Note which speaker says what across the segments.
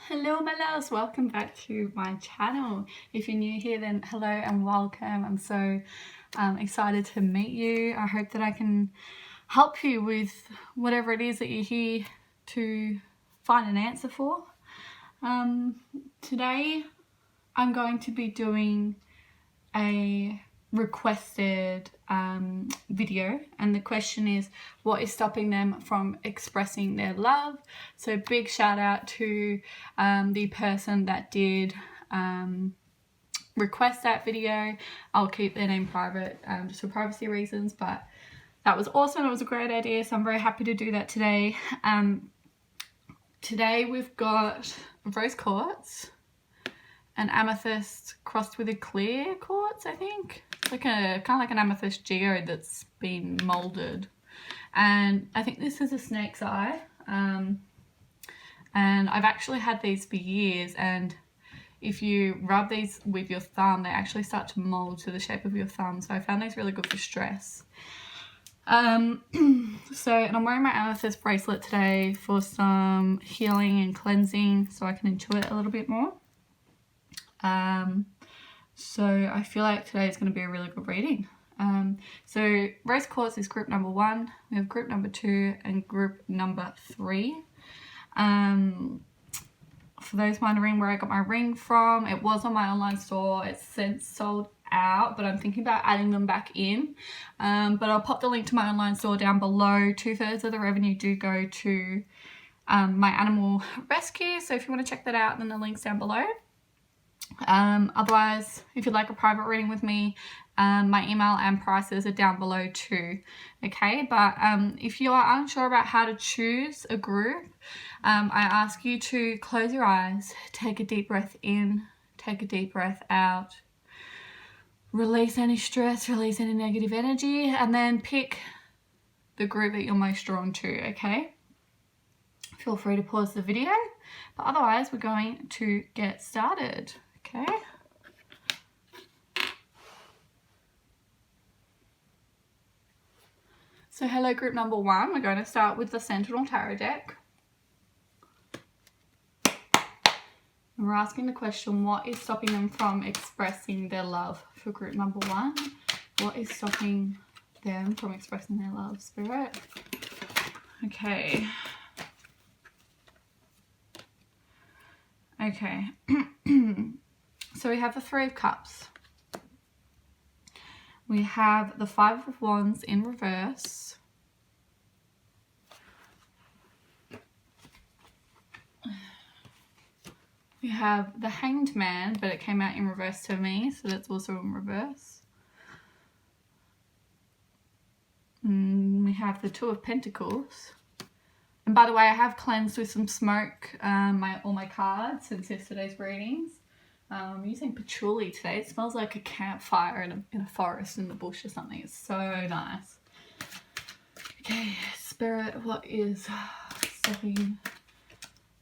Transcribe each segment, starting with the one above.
Speaker 1: Hello my loves, welcome back to my channel. If you're new here, then hello and welcome. I'm so excited to meet you. I hope that I can help you with whatever it is that you're here to find an answer for. Today I'm going to be doing a requested video, and the question is, what is stopping them from expressing their love? So big shout out to the person that did request that video. I'll keep their name private just for privacy reasons, but that was awesome. It was a great idea, so I'm very happy to do that today. Today we've got rose quartz, an amethyst crossed with a clear quartz, I think. It's like a kind of like an amethyst geode that's been molded, and I think this is a snake's eye. And I've actually had these for years, and if you rub these with your thumb, they actually start to mold to the shape of your thumb. So I found these really good for stress. And I'm wearing my amethyst bracelet today for some healing and cleansing, so I can intuit a little bit more. So I feel like today is going to be a really good reading. So rose quartz is group number 1. We have group number 2 and group number 3. For those wondering where I got my ring from, it was on my online store. It's since sold out, but I'm thinking about adding them back in. But I'll pop the link to my online store down below. 2/3 of the revenue do go to my animal rescue, so if you want to check that out, then the link's down below. Otherwise, if you'd like a private reading with me, my email and prices are down below too. Okay, but if you are unsure about how to choose a group, I ask you to close your eyes, take a deep breath in, take a deep breath out, release any stress, release any negative energy, and then pick the group that you're most drawn to. Okay, feel free to pause the video, but otherwise we're going to get started. Okay. So hello group number 1. We're going to start with the Sentinel Tarot deck. And we're asking the question, what is stopping them from expressing their love? For group number 1, what is stopping them from expressing their love, Spirit? Okay. Okay. So we have the 3 of Cups. We have the 5 of Wands in reverse. We have the Hanged Man, but it came out in reverse to me, so that's also in reverse. We have the 2 of Pentacles. And by the way, I have cleansed with some smoke all my cards since yesterday's readings. I'm using patchouli today. It smells like a campfire in a forest in the bush or something. It's so nice. Okay, Spirit, what is stopping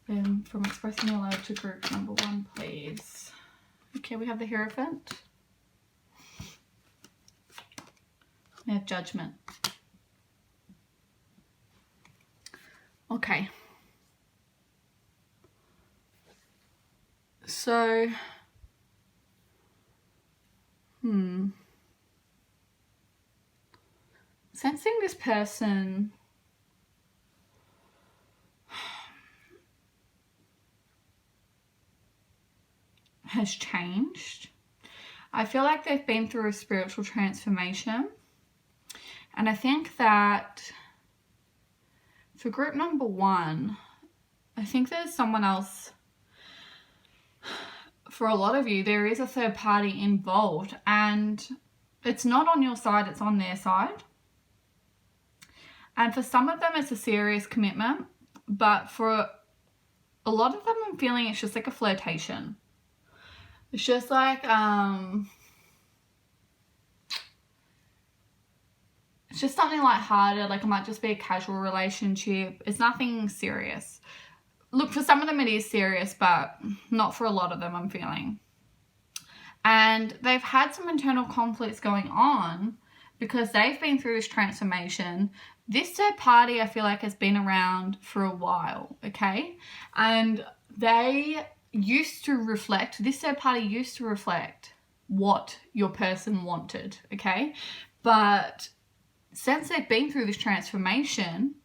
Speaker 1: them from expressing their love to group number 1, please? Okay, we have the Hierophant. We have Judgment. Okay. So, sensing this person has changed. I feel like they've been through a spiritual transformation. And I think that for group number 1, I think there's someone else. For a lot of you, there is a third party involved, and it's not on your side, it's on their side. And for some of them, it's a serious commitment, but for a lot of them, I'm feeling it's just like a flirtation. It's just like, it's just something lighthearted, like it might just be a casual relationship. It's nothing serious. Look, for some of them it is serious, but not for a lot of them, I'm feeling. And they've had some internal conflicts going on because they've been through this transformation. This third party, I feel like, has been around for a while, okay? And they used to reflect, this third party used to reflect what your person wanted, okay? But since they've been through this transformation,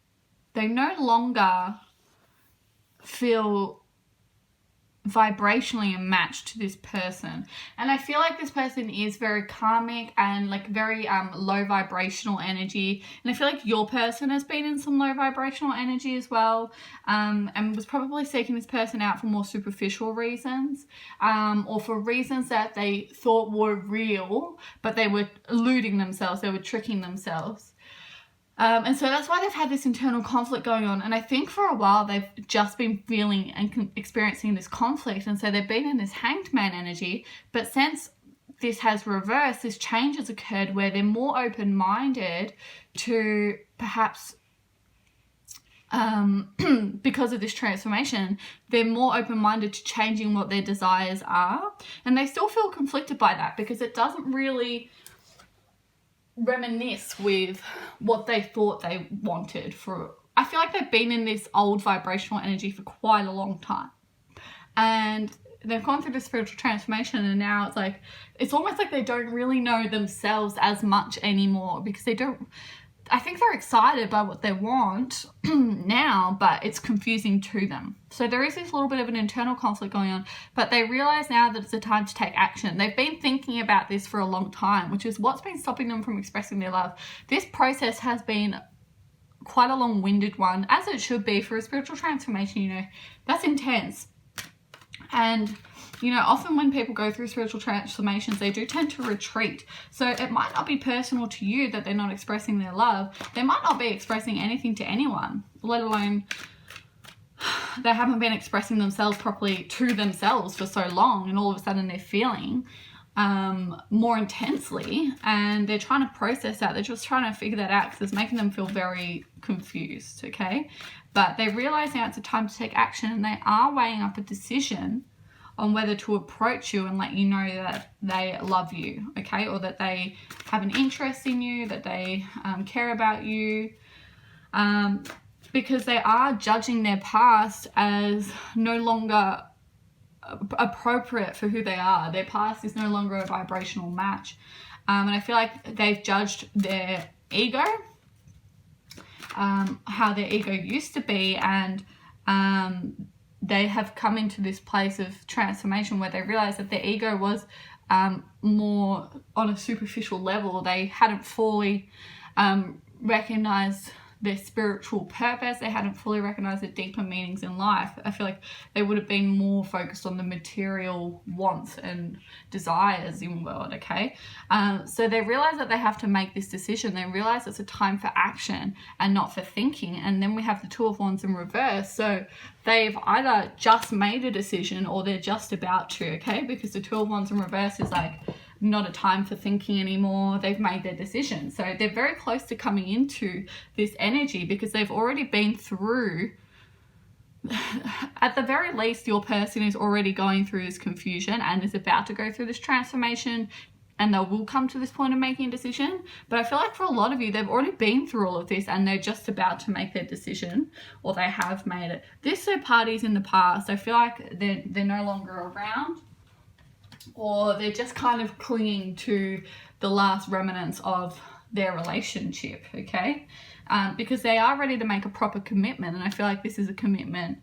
Speaker 1: they no longer feel vibrationally matched to this person. And I feel like this person is very karmic and like very low vibrational energy. And I feel like your person has been in some low vibrational energy as well, and was probably seeking this person out for more superficial reasons, or for reasons that they thought were real, but they were eluding themselves, they were tricking themselves. And so that's why they've had this internal conflict going on. And I think for a while they've just been feeling and experiencing this conflict. And so they've been in this hanged man energy. But since this has reversed, this change has occurred where they're more open-minded to perhaps, because of this transformation, they're more open-minded to changing what their desires are. And they still feel conflicted by that because it doesn't really reminisce with what they thought they wanted. I feel like they've been in this old vibrational energy for quite a long time, and they've gone through this spiritual transformation, and now it's almost like they don't really know themselves as much anymore, because I think they're excited by what they want now, but it's confusing to them. So there is this little bit of an internal conflict going on, but they realize now that it's a time to take action. They've been thinking about this for a long time, which is what's been stopping them from expressing their love. This process has been quite a long-winded one, as it should be for a spiritual transformation. That's intense. And often when people go through spiritual transformations, they do tend to retreat. So it might not be personal to you that they're not expressing their love. They might not be expressing anything to anyone, let alone they haven't been expressing themselves properly to themselves for so long, and all of a sudden they're feeling more intensely, and they're trying to process that. They're just trying to figure that out because it's making them feel very confused, okay? But they realize now it's a time to take action, and they are weighing up a decision on whether to approach you and let you know that they love you, okay? Or that they have an interest in you, that they care about you, because they are judging their past as no longer appropriate for who they are. Their past is no longer a vibrational match. And I feel like they've judged their ego, how their ego used to be, and they have come into this place of transformation where they realize that their ego was more on a superficial level. They hadn't fully recognized their spiritual purpose. They hadn't fully recognized the deeper meanings in life. I feel like they would have been more focused on the material wants and desires in the world, okay? So they realize that they have to make this decision. They realize it's a time for action and not for thinking. And then we have the Two of Wands in reverse. So they've either just made a decision or they're just about to, okay? Because the Two of Wands in reverse is like not a time for thinking anymore. They've made their decision. So they're very close to coming into this energy because they've already been through, at the very least, your person is already going through this confusion and is about to go through this transformation, and they will come to this point of making a decision. But I feel like for a lot of you, they've already been through all of this and they're just about to make their decision, or they have made it. This third party's in the past. I feel like they're no longer around, or they're just kind of clinging to the last remnants of their relationship, okay? Because they are ready to make a proper commitment, and I feel like this is a commitment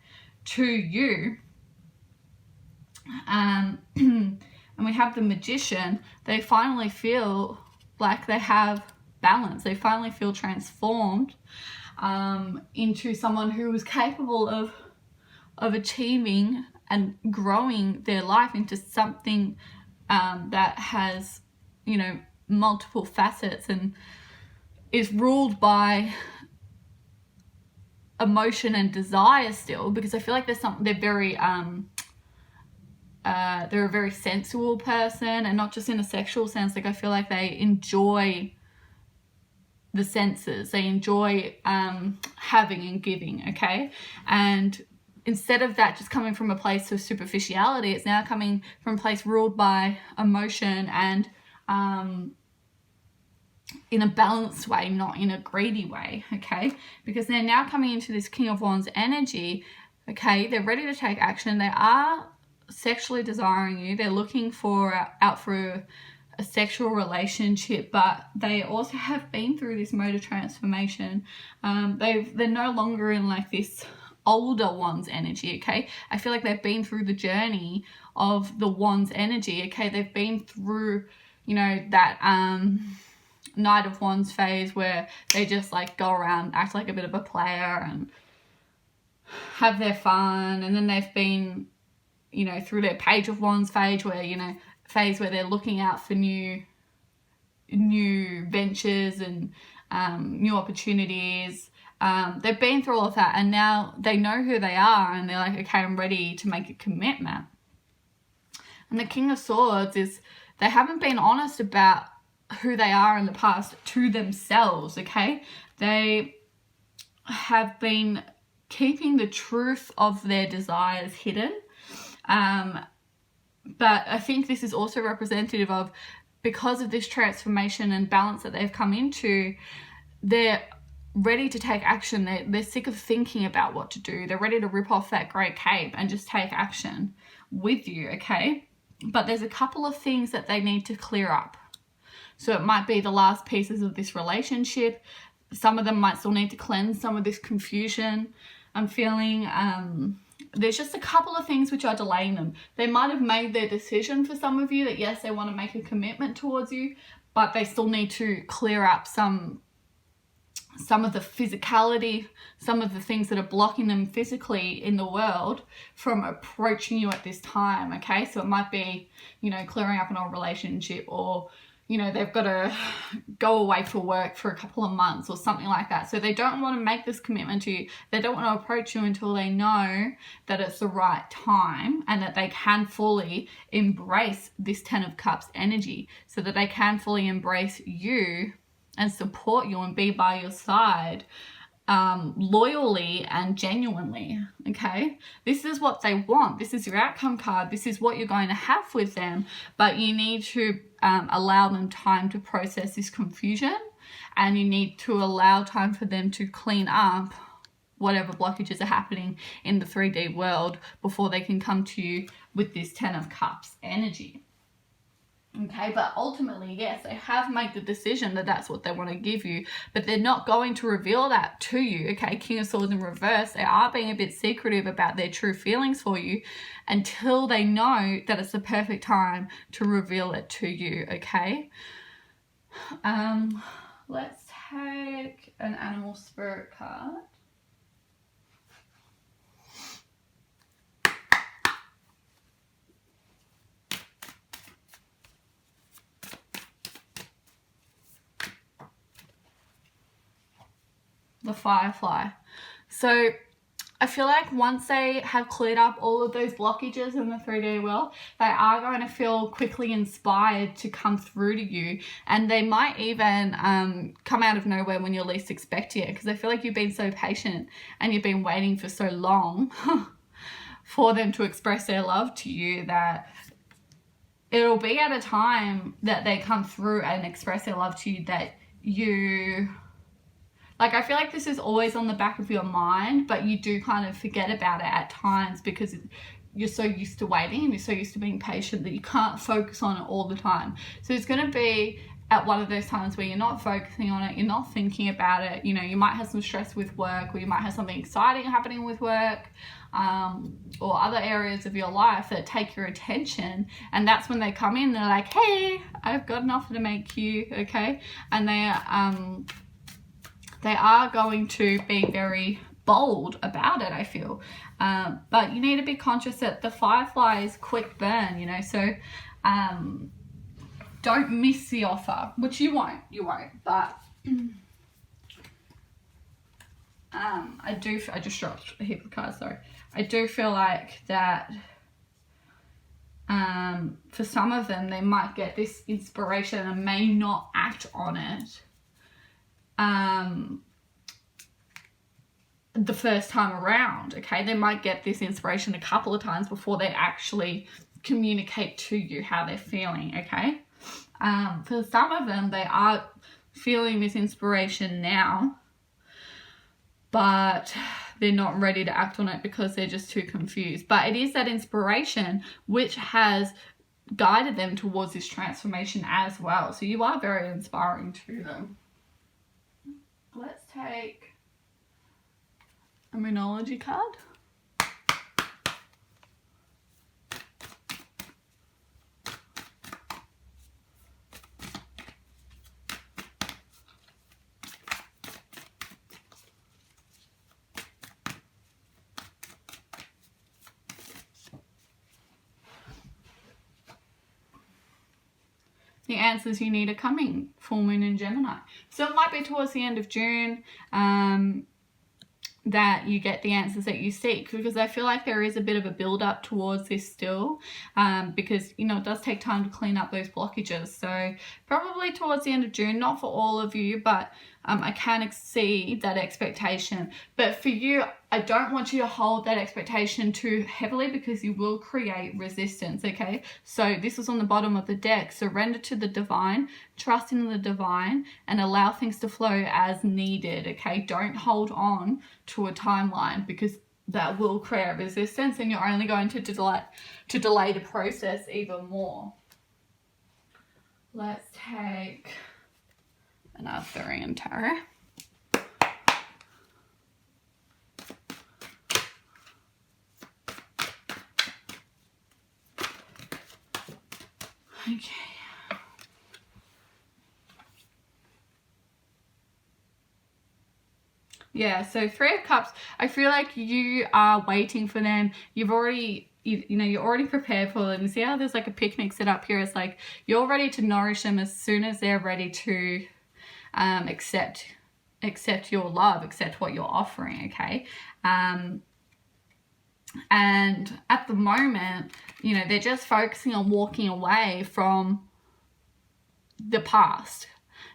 Speaker 1: to you. And we have the Magician. They finally feel like they have balance. They finally feel transformed into someone who is capable of achieving and growing their life into something that has, multiple facets and is ruled by emotion and desire still, because I feel like they're very they're a very sensual person, and not just in a sexual sense. Like, I feel like they enjoy the senses. They enjoy having and giving, okay? And instead of that just coming from a place of superficiality, it's now coming from a place ruled by emotion and in a balanced way, not in a greedy way, okay? Because they're now coming into this King of Wands energy, Okay, they're ready to take action. They are sexually desiring you. They're looking out for a sexual relationship, but they also have been through this mode of transformation. They're no longer in like this older Wands energy, okay? I feel like they've been through the journey of the Wands energy, okay? They've been through, you know, that Knight of Wands phase where they just like go around, act like a bit of a player and have their fun. And then they've been, you know, through their Page of Wands phase where, you know, they're looking out for new ventures and new opportunities. They've been through all of that, and now they know who they are, and they're like, okay, I'm ready to make a commitment. And the King of Swords is, they haven't been honest about who they are in the past to themselves, okay? They have been keeping the truth of their desires hidden. But I think this is also representative of, because of this transformation and balance that they've come into, they're ready to take action. They're sick of thinking about what to do. They're ready to rip off that grey cape and just take action with you, okay? But there's a couple of things that they need to clear up. So it might be the last pieces of this relationship. Some of them might still need to cleanse some of this confusion. I'm feeling there's just a couple of things which are delaying them. They might have made their decision for some of you that yes, they want to make a commitment towards you, but they still need to clear up some of the physicality, some of the things that are blocking them physically in the world from approaching you at this time, okay? So it might be, you know, clearing up an old relationship, or, you know, they've got to go away for work for a couple of months or something like that. So they don't want to make this commitment to you. They don't want to approach you until they know that it's the right time and that they can fully embrace this Ten of Cups energy, so that they can fully embrace you and support you and be by your side loyally and genuinely, okay? This is what they want. This is your outcome card. This is what you're going to have with them, but you need to allow them time to process this confusion, and you need to allow time for them to clean up whatever blockages are happening in the 3D world before they can come to you with this Ten of Cups energy. Okay, but ultimately, yes, they have made the decision that that's what they want to give you, but they're not going to reveal that to you, okay? King of Swords in reverse, they are being a bit secretive about their true feelings for you until they know that it's the perfect time to reveal it to you, okay? Let's take an animal spirit card. The Firefly. So I feel like once they have cleared up all of those blockages in the 3D world, they are going to feel quickly inspired to come through to you, and they might even come out of nowhere when you're least expecting it, because I feel like you've been so patient and you've been waiting for so long for them to express their love to you, that it'll be at a time that they come through and express their love to you that you... Like, I feel like this is always on the back of your mind, but you do kind of forget about it at times because you're so used to waiting and you're so used to being patient that you can't focus on it all the time. So it's going to be at one of those times where you're not focusing on it, you're not thinking about it. You know, you might have some stress with work, or you might have something exciting happening with work, or other areas of your life that take your attention. And that's when they come in, they're like, hey, I've got an offer to make you, okay? And they are going to be very bold about it, I feel. But you need to be conscious that the Firefly is quick burn, you know, so don't miss the offer, which you won't, but I just dropped a heap of cards, sorry. I do feel like that for some of them, they might get this inspiration and may not act on it the first time around, okay? They might get this inspiration a couple of times before they actually communicate to you how they're feeling, okay? For some of them, they are feeling this inspiration now, but they're not ready to act on it because they're just too confused. But it is that inspiration which has guided them towards this transformation as well. So you are very inspiring to them. Let's take a Moonology card. The answers you need are coming, full moon in Gemini. So it might be towards the end of June that you get the answers that you seek, because I feel like there is a bit of a build up towards this still, because, you know, it does take time to clean up those blockages. So probably towards the end of June, not for all of you, but I can exceed that expectation. But for you, I don't want you to hold that expectation too heavily, because you will create resistance, okay? So this is on the bottom of the deck. Surrender to the divine, trust in the divine, and allow things to flow as needed, okay? Don't hold on to a timeline, because that will create resistance and you're only going to delay the process even more. Let's take an Arthurian tarot. Okay. Yeah, so Three of Cups, I feel like you are waiting for them. You've already, you know, you're already prepared for them. See how there's like a picnic set up here? It's like you're ready to nourish them as soon as they're ready to accept your love, accept what you're offering, okay? And at the moment, you know, they're just focusing on walking away from the past.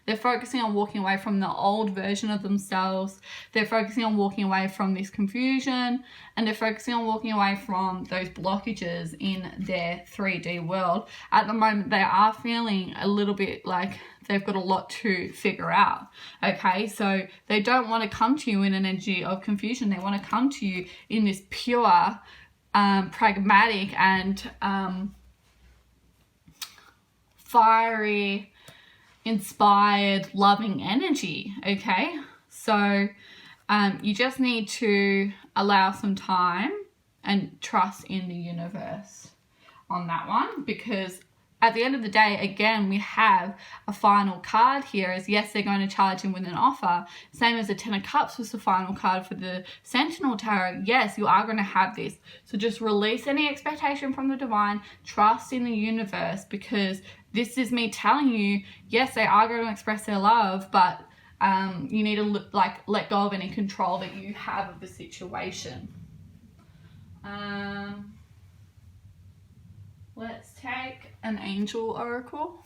Speaker 1: They're focusing on walking away from the old version of themselves. They're focusing on walking away from this confusion, and they're focusing on walking away from those blockages in their 3D world. At the moment, they are feeling a little bit like they've got a lot to figure out, okay? So they don't want to come to you in an energy of confusion. They want to come to you in this pure, pragmatic and fiery, inspired, loving energy, okay? So you just need to allow some time and trust in the universe on that one, because at the end of the day, again, we have a final card here as yes, they're going to charge in with an offer. Same as the Ten of Cups was the final card for the Sentinel Tarot. Yes, you are going to have this. So just release any expectation from the divine, trust in the universe, because this is me telling you, yes, they are going to express their love, but you need to let go of any control that you have of the situation. Let's take an Angel Oracle.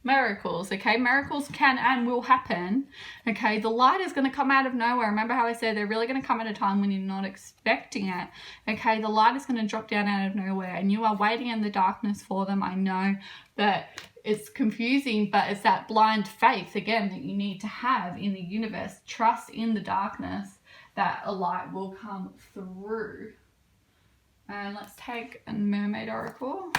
Speaker 1: Miracles, okay? Miracles can and will happen, okay? The light is going to come out of nowhere. Remember how I said they're really going to come at a time when you're not expecting it, okay? The light is going to drop down out of nowhere, and you are waiting in the darkness for them. I know that it's confusing, but it's that blind faith, again, that you need to have in the universe. Trust in the darkness that a light will come through. And let's take a Mermaid Oracle.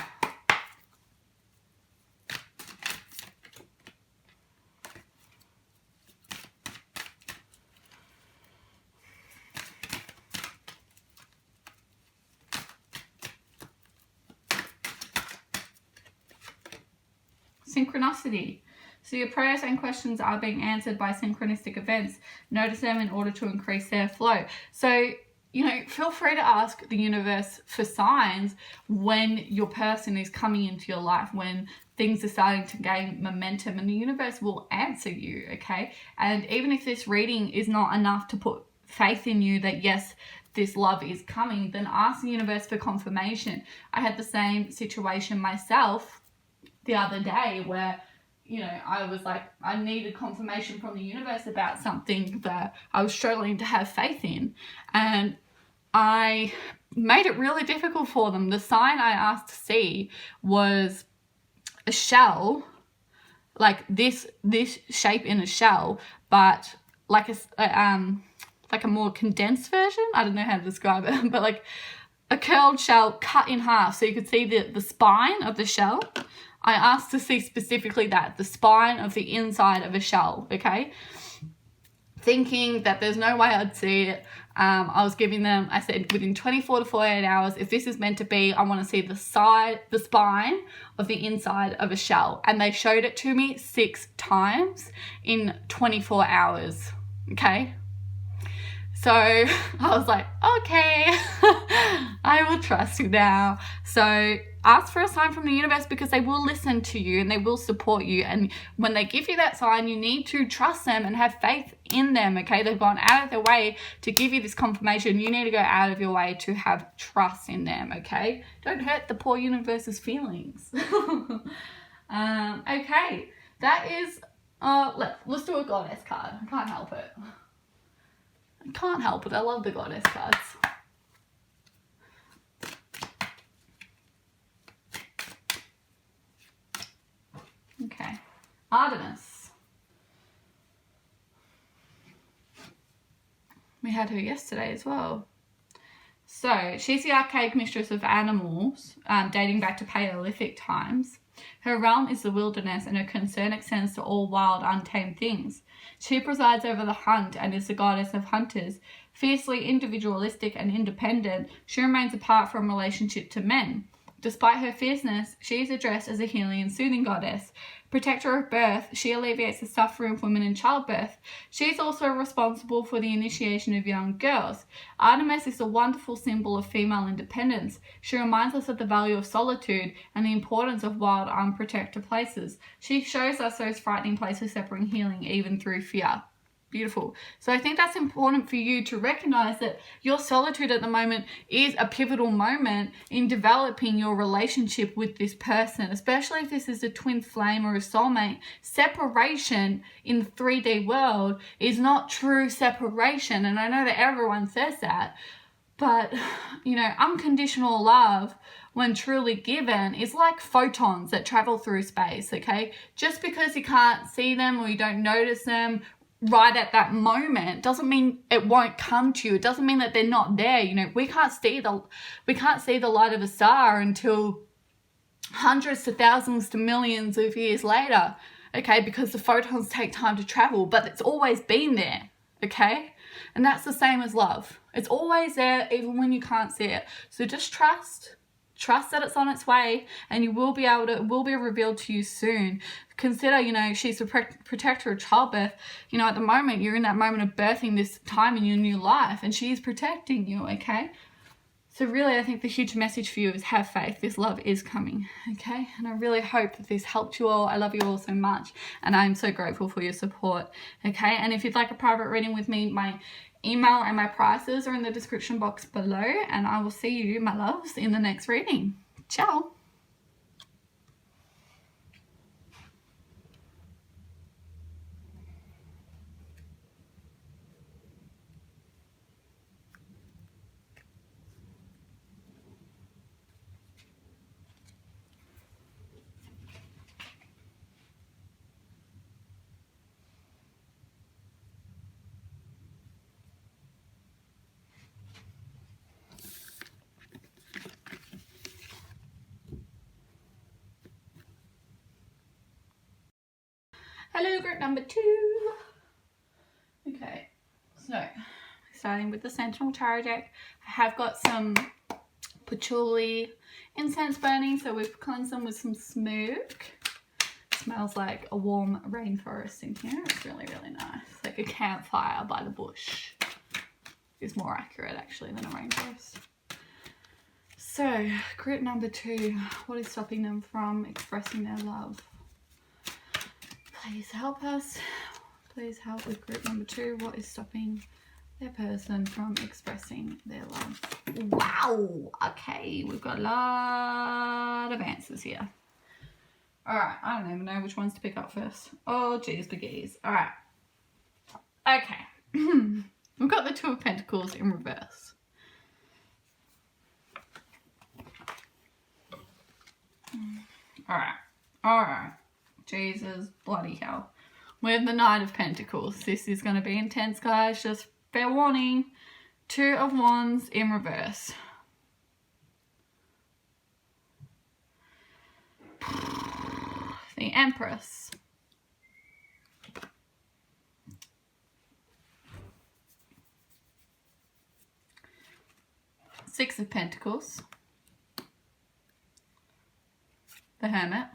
Speaker 1: Synchronicity. So your prayers and questions are being answered by synchronistic events. Notice them in order to increase their flow. So, you know, feel free to ask the universe for signs when your person is coming into your life, when things are starting to gain momentum, and the universe will answer you, okay? And even if this reading is not enough to put faith in you that yes, this love is coming, then ask the universe for confirmation. I had the same situation myself the other day where, you know, I was like, I needed confirmation from the universe about something that I was struggling to have faith in. And I made it really difficult for them. The sign I asked to see was a shell, like this shape in a shell, but like a more condensed version. I don't know how to describe it, but like a curled shell cut in half so you could see the spine of the shell. I asked to see specifically that, the spine of the inside of a shell, okay? Thinking that there's no way I'd see it. I was giving them, I said within 24 to 48 hours, if this is meant to be, I want to see the spine of the inside of a shell. And they showed it to me 6 times in 24 hours, okay? So I was like, okay, I will trust you now. So ask for a sign from the universe, because they will listen to you and they will support you. And when they give you that sign, you need to trust them and have faith in them, okay? They've gone out of their way to give you this confirmation. You need to go out of your way to have trust in them, okay? Don't hurt the poor universe's feelings. Okay, that is, let's do a goddess card. I can't help it. I can't help it. I love the goddess cards. Okay. Artemis. We had her yesterday as well. So, she's the archaic mistress of animals, dating back to Paleolithic times. Her realm is the wilderness, and her concern extends to all wild, untamed things. She presides over the hunt and is the goddess of hunters. Fiercely individualistic and independent, she remains apart from relationship to men. Despite her fierceness, she is addressed as a healing and soothing goddess. Protector of birth, she alleviates the suffering of women in childbirth. She is also responsible for the initiation of young girls. Artemis is a wonderful symbol of female independence. She reminds us of the value of solitude and the importance of wild, unprotected places. She shows us those frightening places that bring healing even through fear. Beautiful. So I think that's important for you to recognize that your solitude at the moment is a pivotal moment in developing your relationship with this person, especially if this is a twin flame or a soulmate. Separation in the 3D world is not true separation. And I know that everyone says that, but you know, unconditional love, when truly given, is like photons that travel through space, okay? Just because you can't see them or you don't notice them right at that moment doesn't mean it won't come to you. It doesn't mean that they're not there. You know, we can't see the light of a star until hundreds to thousands to millions of years later, okay, because the photons take time to travel, but it's always been there, okay? And that's the same as love. It's always there even when you can't see it. So just trust that it's on its way, and it will be revealed to you soon. Consider, you know, she's a protector of childbirth. You know, at the moment, you're in that moment of birthing this time in your new life, and she's protecting you, okay? So really, I think the huge message for you is have faith. This love is coming, okay? And I really hope that this helped you all. I love you all so much, and I'm so grateful for your support, okay? And if you'd like a private reading with me, my email and my prices are in the description box below, and I will see you, my loves, in the next reading. Ciao. Hello, group number 2. Okay, so starting with the Sentinel Tarot deck, I have got some patchouli incense burning, so we've cleansed them with some smoke. It smells like a warm rainforest in here. It's really, really nice. Like a campfire by the bush. It's more accurate actually than a rainforest. So, group number 2, what is stopping them from expressing their love? Please help us. Please help with group number 2. What is stopping their person from expressing their love? Wow. Okay, we've got a lot of answers here. Alright, I don't even know which ones to pick up first. Oh, geez, begeez. Alright. Okay. We've got the 2 of Pentacles in reverse. Alright. Jesus bloody hell. We have the Knight of Pentacles. This is going to be intense, guys. Just fair warning. Two of Wands in reverse. The Empress. Six of Pentacles. The Hermit.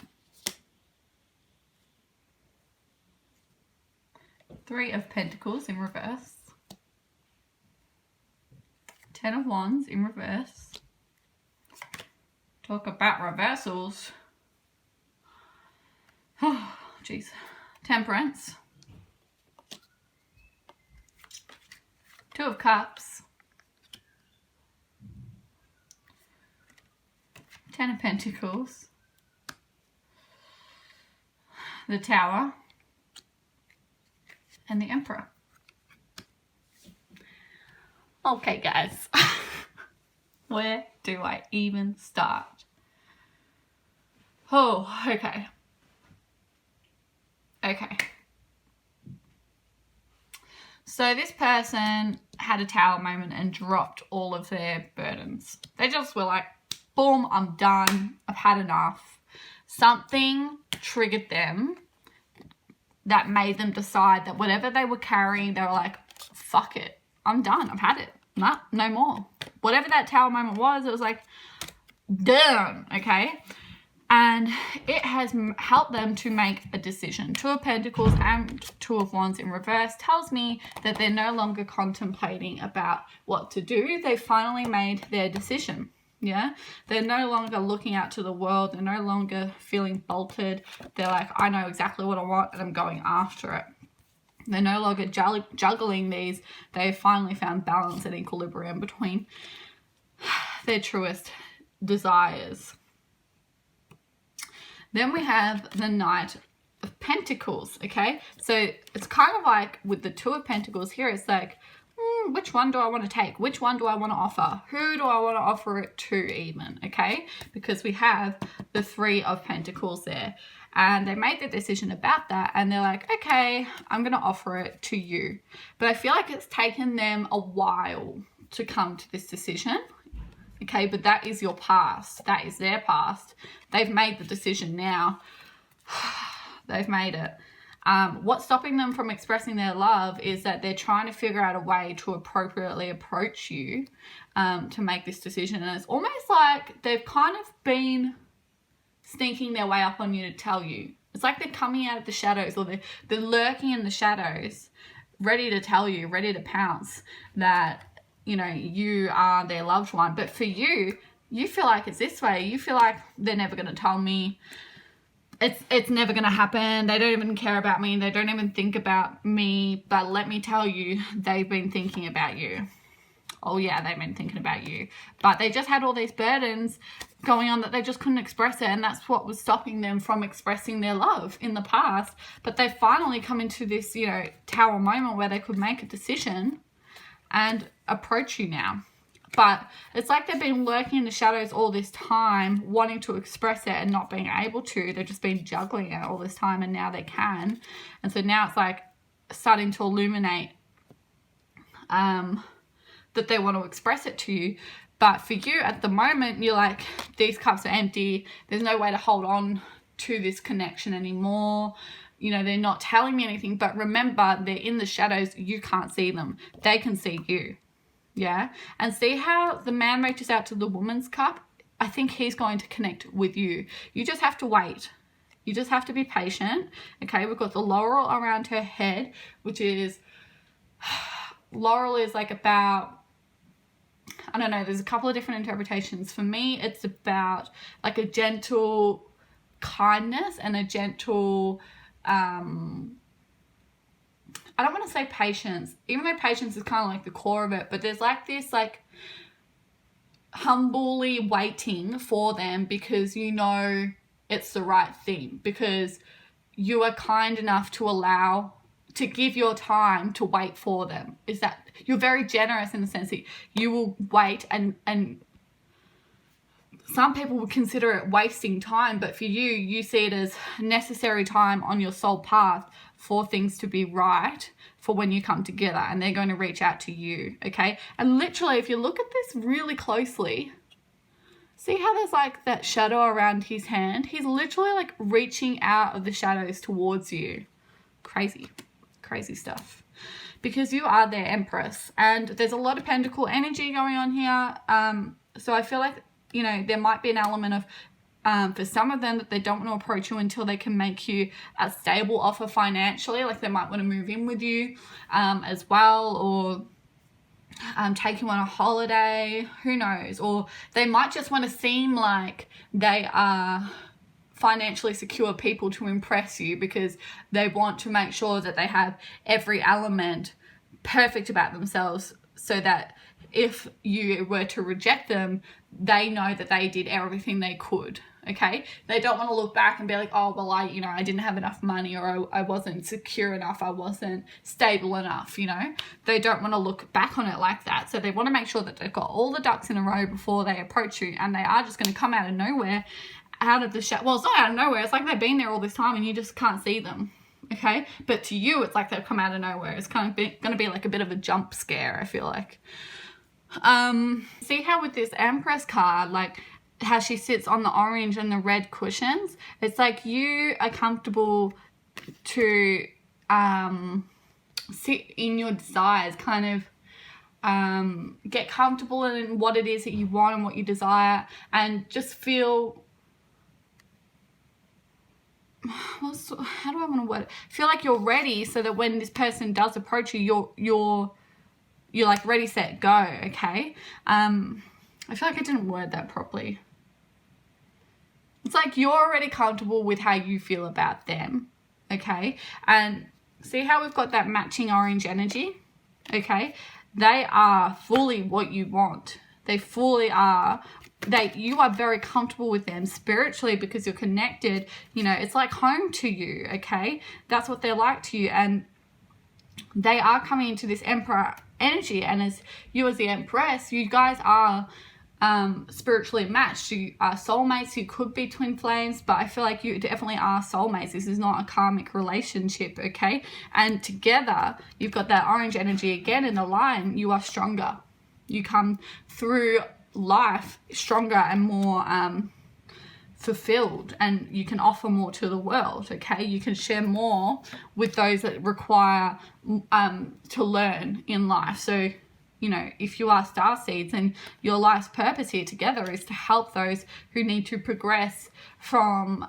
Speaker 1: Three of Pentacles in reverse. Ten of Wands in reverse. Talk about reversals. Oh, jeez. Temperance. Two of Cups. Ten of Pentacles. The Tower. And the Emperor. Okay, guys. Where do I even start? Oh, okay. Okay. So this person had a Tower moment and dropped all of their burdens. They just were like, boom, I'm done. I've had enough. Something triggered them that made them decide that whatever they were carrying, they were like, fuck it. I'm done. I've had it. Nah, no more. Whatever that Tower moment was, it was like, done. Okay. And it has helped them to make a decision. Two of Pentacles and Two of Wands in reverse tells me that they're no longer contemplating about what to do. They finally made their decision. Yeah, they're no longer looking out to the world. They're no longer feeling bolted. They're like, I know exactly what I want and I'm going after it. They're no longer juggling these. They've finally found balance and equilibrium between their truest desires. Then we have the Knight of Pentacles, okay? So it's kind of like with the Two of Pentacles here, it's like, which one do I want to take? Which one do I want to offer? Who do I want to offer it to even, okay? Because we have the Three of Pentacles there. And they made the decision about that and they're like, okay, I'm going to offer it to you. But I feel like it's taken them a while to come to this decision. Okay, but that is your past. That is their past. They've made the decision now. They've made it. What's stopping them from expressing their love is that they're trying to figure out a way to appropriately approach you to make this decision. And it's almost like they've kind of been sneaking their way up on you to tell you. It's like they're coming out of the shadows, or they're lurking in the shadows, ready to tell you, ready to pounce that, you know, you are their loved one. But for you, you feel like it's this way. You feel like they're never going to tell me. It's never going to happen. They don't even care about me. They don't even think about me. But let me tell you, they've been thinking about you. Oh yeah, they've been thinking about you. But they just had all these burdens going on that they just couldn't express it. And that's what was stopping them from expressing their love in the past. But they finally come into this, you know, Tower moment where they could make a decision and approach you now. But it's like they've been lurking in the shadows all this time, wanting to express it and not being able to. They've just been juggling it all this time and now they can. And so now it's like starting to illuminate that they want to express it to you. But for you at the moment, you're like, these cups are empty. There's no way to hold on to this connection anymore. You know, they're not telling me anything. But remember, they're in the shadows. You can't see them. They can see you. Yeah. And see how the man reaches out to the woman's cup? I think he's going to connect with you. You just have to wait. You just have to be patient. Okay. We've got the laurel around her head, which is, laurel is like about, I don't know, there's a couple of different interpretations. For me, it's about like a gentle kindness and a gentle, I don't want to say patience, even though patience is kind of like the core of it, but there's like this like humbly waiting for them because you know it's the right thing, because you are kind enough to allow, to give your time to wait for them. Is that you're very generous in the sense that you will wait and some people would consider it wasting time, but for you, you see it as necessary time on your soul path for things to be right for when you come together, and they're going to reach out to you, okay? And literally, if you look at this really closely, see how there's like that shadow around his hand? He's literally like reaching out of the shadows towards you. Crazy, crazy stuff. Because you are their empress, and there's a lot of pentacle energy going on here. So I feel like, you know, there might be an element of, for some of them, that they don't want to approach you until they can make you a stable offer financially. Like they might want to move in with you as well, or take you on a holiday, who knows? Or they might just want to seem like they are financially secure people to impress you, because they want to make sure that they have every element perfect about themselves, so that if you were to reject them, they know that they did everything they could. Okay, they don't want to look back and be like, oh, well, I didn't have enough money, or I wasn't secure enough, I wasn't stable enough, you know. They don't want to look back on it like that. So they want to make sure that they've got all the ducks in a row before they approach you, and they are just going to come out of nowhere, out of the shadow. Well, it's not out of nowhere, it's like they've been there all this time and you just can't see them. Okay, but to you, it's like they've come out of nowhere. It's kind of going to be like a bit of a jump scare, I feel like. See how with this Empress card, like how she sits on the orange and the red cushions, it's like you are comfortable to sit in your desires, kind of get comfortable in what it is that you want and what you desire, and just feel, how do I want to word it? Feel like you're ready, so that when this person does approach you, you're like ready, set, go. Okay. I feel like I didn't word that properly. It's like you're already comfortable with how you feel about them. Okay. And see how we've got that matching orange energy? Okay. They are fully what you want. They fully are. You are very comfortable with them spiritually, because you're connected. You know, it's like home to you. Okay. That's what they're like to you. And they are coming into this Emperor energy, and as you as the Empress, you guys are spiritually matched. You are soulmates. You could be twin flames, but I feel like you definitely are soulmates. This is not a karmic relationship, okay? And together, you've got that orange energy again in the line. You are stronger. You come through life stronger and more fulfilled, and you can offer more to the world. Okay, you can share more with those that require to learn in life. So, you know, if you are star seeds, and your life's purpose here together is to help those who need to progress from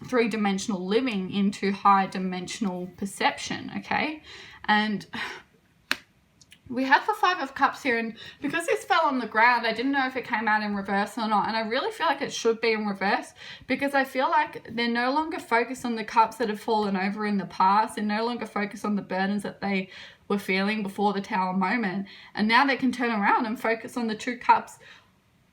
Speaker 1: three-dimensional living into high-dimensional perception. Okay, and we have the Five of Cups here, and because this fell on the ground, I didn't know if it came out in reverse or not, and I really feel like it should be in reverse, because I feel like they're no longer focused on the cups that have fallen over in the past. They're no longer focused on the burdens that they were feeling before the Tower moment, and now they can turn around and focus on the two cups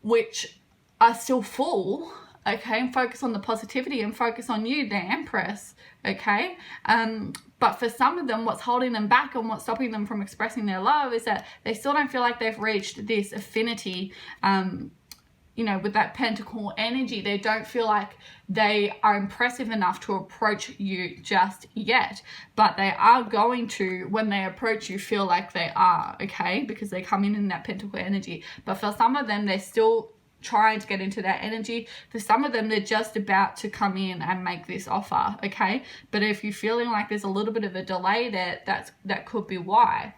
Speaker 1: which are still full, okay, and focus on the positivity and focus on you, the Empress, okay? But for some of them, what's holding them back and what's stopping them from expressing their love is that they still don't feel like they've reached this affinity, you know, with that pentacle energy. They don't feel like they are impressive enough to approach you just yet, but they are going to, when they approach you, feel like they are, okay, because they come in that pentacle energy. But for some of them, they're still trying to get into that energy. For some of them, they're just about to come in and make this offer, okay? But if you're feeling like there's a little bit of a delay there, that could be why.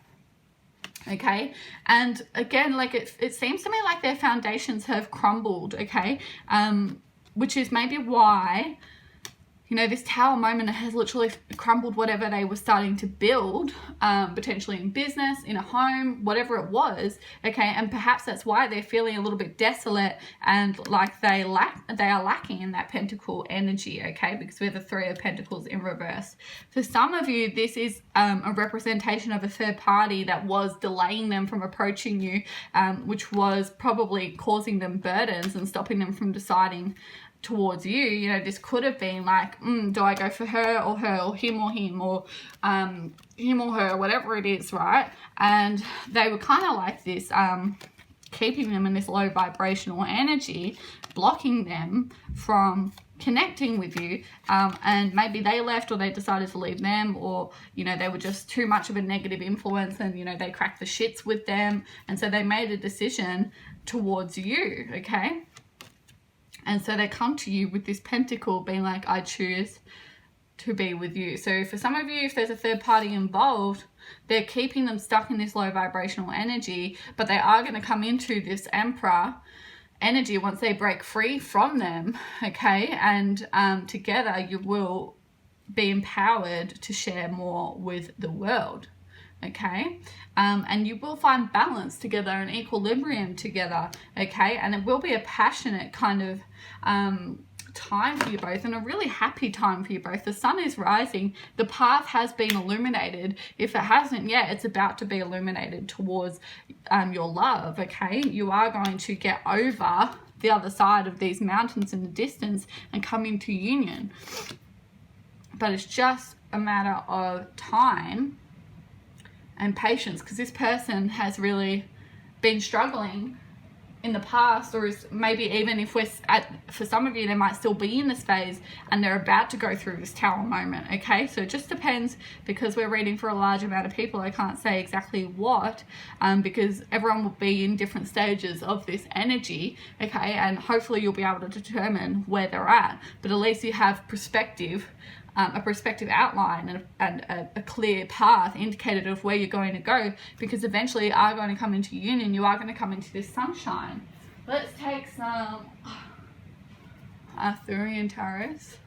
Speaker 1: Okay, and again, like it seems to me like their foundations have crumbled, okay, which is maybe why, you know, this Tower moment has literally crumbled whatever they were starting to build, potentially in business, in a home, whatever it was, okay, and perhaps that's why they're feeling a little bit desolate and like they are lacking in that pentacle energy, okay, because we're the Three of Pentacles in reverse. For some of you, this is a representation of a third party that was delaying them from approaching you, which was probably causing them burdens and stopping them from deciding towards you. You know, this could have been like, do I go for her or him or him or him or her, whatever it is, right? And they were kind of like this keeping them in this low vibrational energy, blocking them from connecting with you, and maybe they left, or they decided to leave them, or they were just too much of a negative influence, and they cracked the shits with them, and so they made a decision towards you. Okay, and so they come to you with this pentacle being like, I choose to be with you. So for some of you, if there's a third party involved, they're keeping them stuck in this low vibrational energy, but they are going to come into this Emperor energy once they break free from them. Okay, and together you will be empowered to share more with the world. Okay, and you will find balance together and equilibrium together. Okay, and it will be a passionate kind of time for you both, and a really happy time for you both. The sun is rising, the path has been illuminated. If it hasn't yet, it's about to be illuminated towards your love. Okay, you are going to get over the other side of these mountains in the distance and come into union, but it's just a matter of time and patience, because this person has really been struggling in the past, or is maybe even if we're for some of you, they might still be in this phase and they're about to go through this Tower moment. Okay, so it just depends, because we're reading for a large amount of people. I can't say exactly what, because everyone will be in different stages of this energy. Okay, and hopefully you'll be able to determine where they're at, but at least you have perspective, a perspective outline, and a clear path indicated of where you're going to go, because eventually you are going to come into union. You are going to come into this sunshine. Let's take some Arthurian tarots.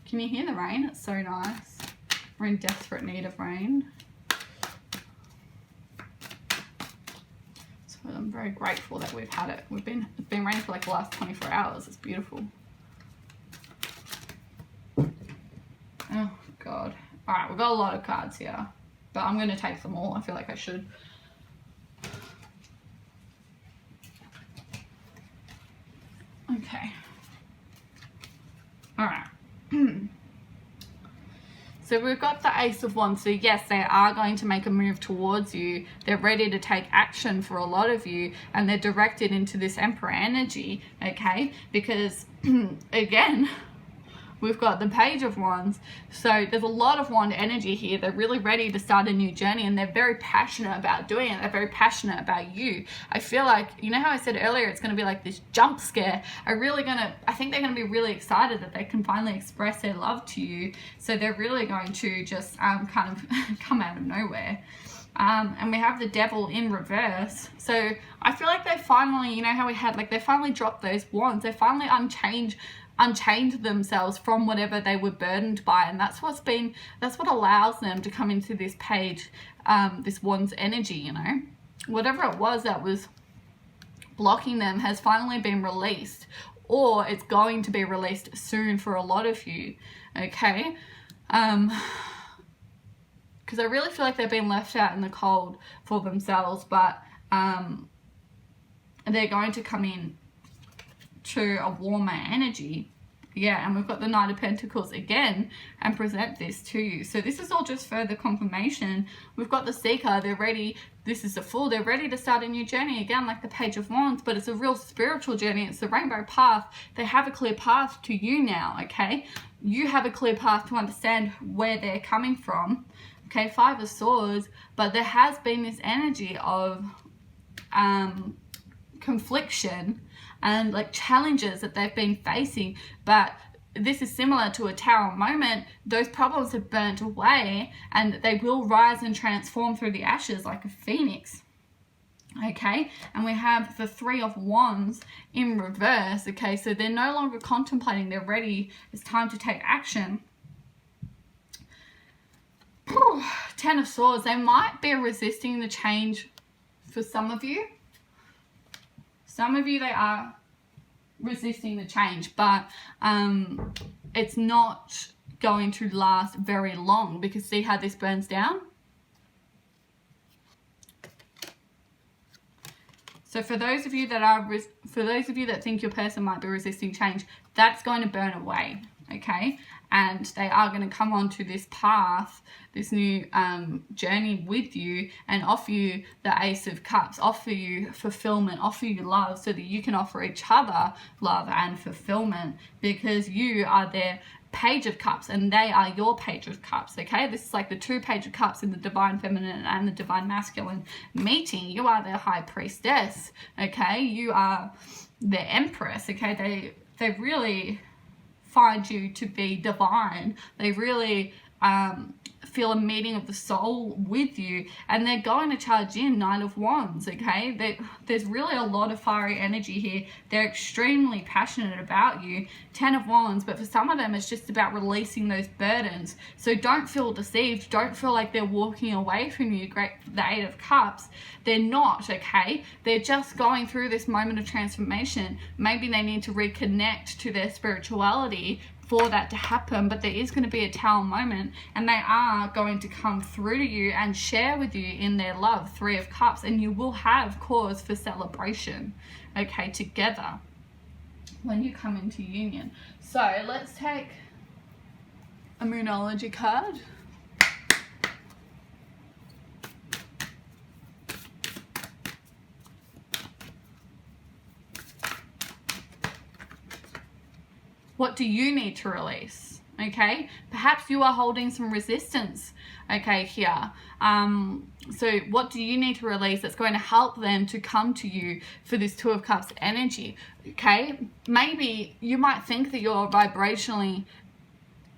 Speaker 1: Can you hear the rain? It's so nice. We're in desperate need of rain. So I'm very grateful that we've had it. It's been raining for like the last 24 hours. It's beautiful. Oh, God. All right, we've got a lot of cards here, but I'm going to take them all. I feel like I should. Okay. All right. So we've got the Ace of Wands. So yes, they are going to make a move towards you. They're ready to take action for a lot of you, and they're directed into this Emperor energy, okay? Because, again, we've got the Page of Wands. So there's a lot of wand energy here. They're really ready to start a new journey, and they're very passionate about doing it. They're very passionate about you. I feel like, you know how I said earlier, it's going to be like this jump scare. I think they're going to be really excited that they can finally express their love to you. So they're really going to just kind of come out of nowhere. And we have the Devil in reverse. So I feel like they finally, you know how we had, like, they finally dropped those wands. They finally unchained themselves from whatever they were burdened by, and that's what allows them to come into this page, this wand's energy. Whatever it was that was blocking them has finally been released, or it's going to be released soon for a lot of you. Okay, because I really feel like they've been left out in the cold for themselves, but they're going to come in to a warmer energy. Yeah, and we've got the Knight of Pentacles again and present this to you. So this is all just further confirmation. We've got the Seeker. They're ready. This is the Fool. They're ready to start a new journey again, like the Page of Wands, but it's a real spiritual journey. It's the rainbow path. They have a clear path to you now, okay? You have a clear path to understand where they're coming from. Okay, Five of Swords, but there has been this energy of confliction and like challenges that they've been facing, but this is similar to a Tower moment. Those problems have burnt away, and they will rise and transform through the ashes like a phoenix. Okay, and we have the Three of Wands in reverse. Okay, so they're no longer contemplating, they're ready. It's time to take action. Ten of Swords. They might be resisting the change for some of you. Some of you, they are resisting the change, but it's not going to last very long, because see how this burns down? So for those of you that think your person might be resisting change, that's going to burn away. okay? And they are going to come onto this path, this new journey with you, and offer you the Ace of Cups, offer you fulfillment, offer you love, so that you can offer each other love and fulfillment, because you are their Page of Cups and they are your Page of Cups, okay? This is like the two Page of Cups in the Divine Feminine and the Divine Masculine meeting. You are their High Priestess, okay? You are their Empress, okay? They really find you to be divine. They really feel a meeting of the soul with you, and they're going to charge in Knight of Wands, okay? There's really a lot of fiery energy here. They're extremely passionate about you. 10 of Wands, but for some of them it's just about releasing those burdens. So don't feel deceived. Don't feel like they're walking away from you. The 8 of Cups, they're not, okay? They're just going through this moment of transformation. Maybe they need to reconnect to their spirituality for that to happen, but there is going to be a Tower moment, and they are going to come through to you and share with you in their love, 3 of Cups, and you will have cause for celebration, okay, together when you come into union. So let's take a Moonology card. What do you need to release? Okay, perhaps you are holding some resistance, okay, here. So what do you need to release that's going to help them to come to you for this 2 of Cups energy, okay? Maybe you might think that you're vibrationally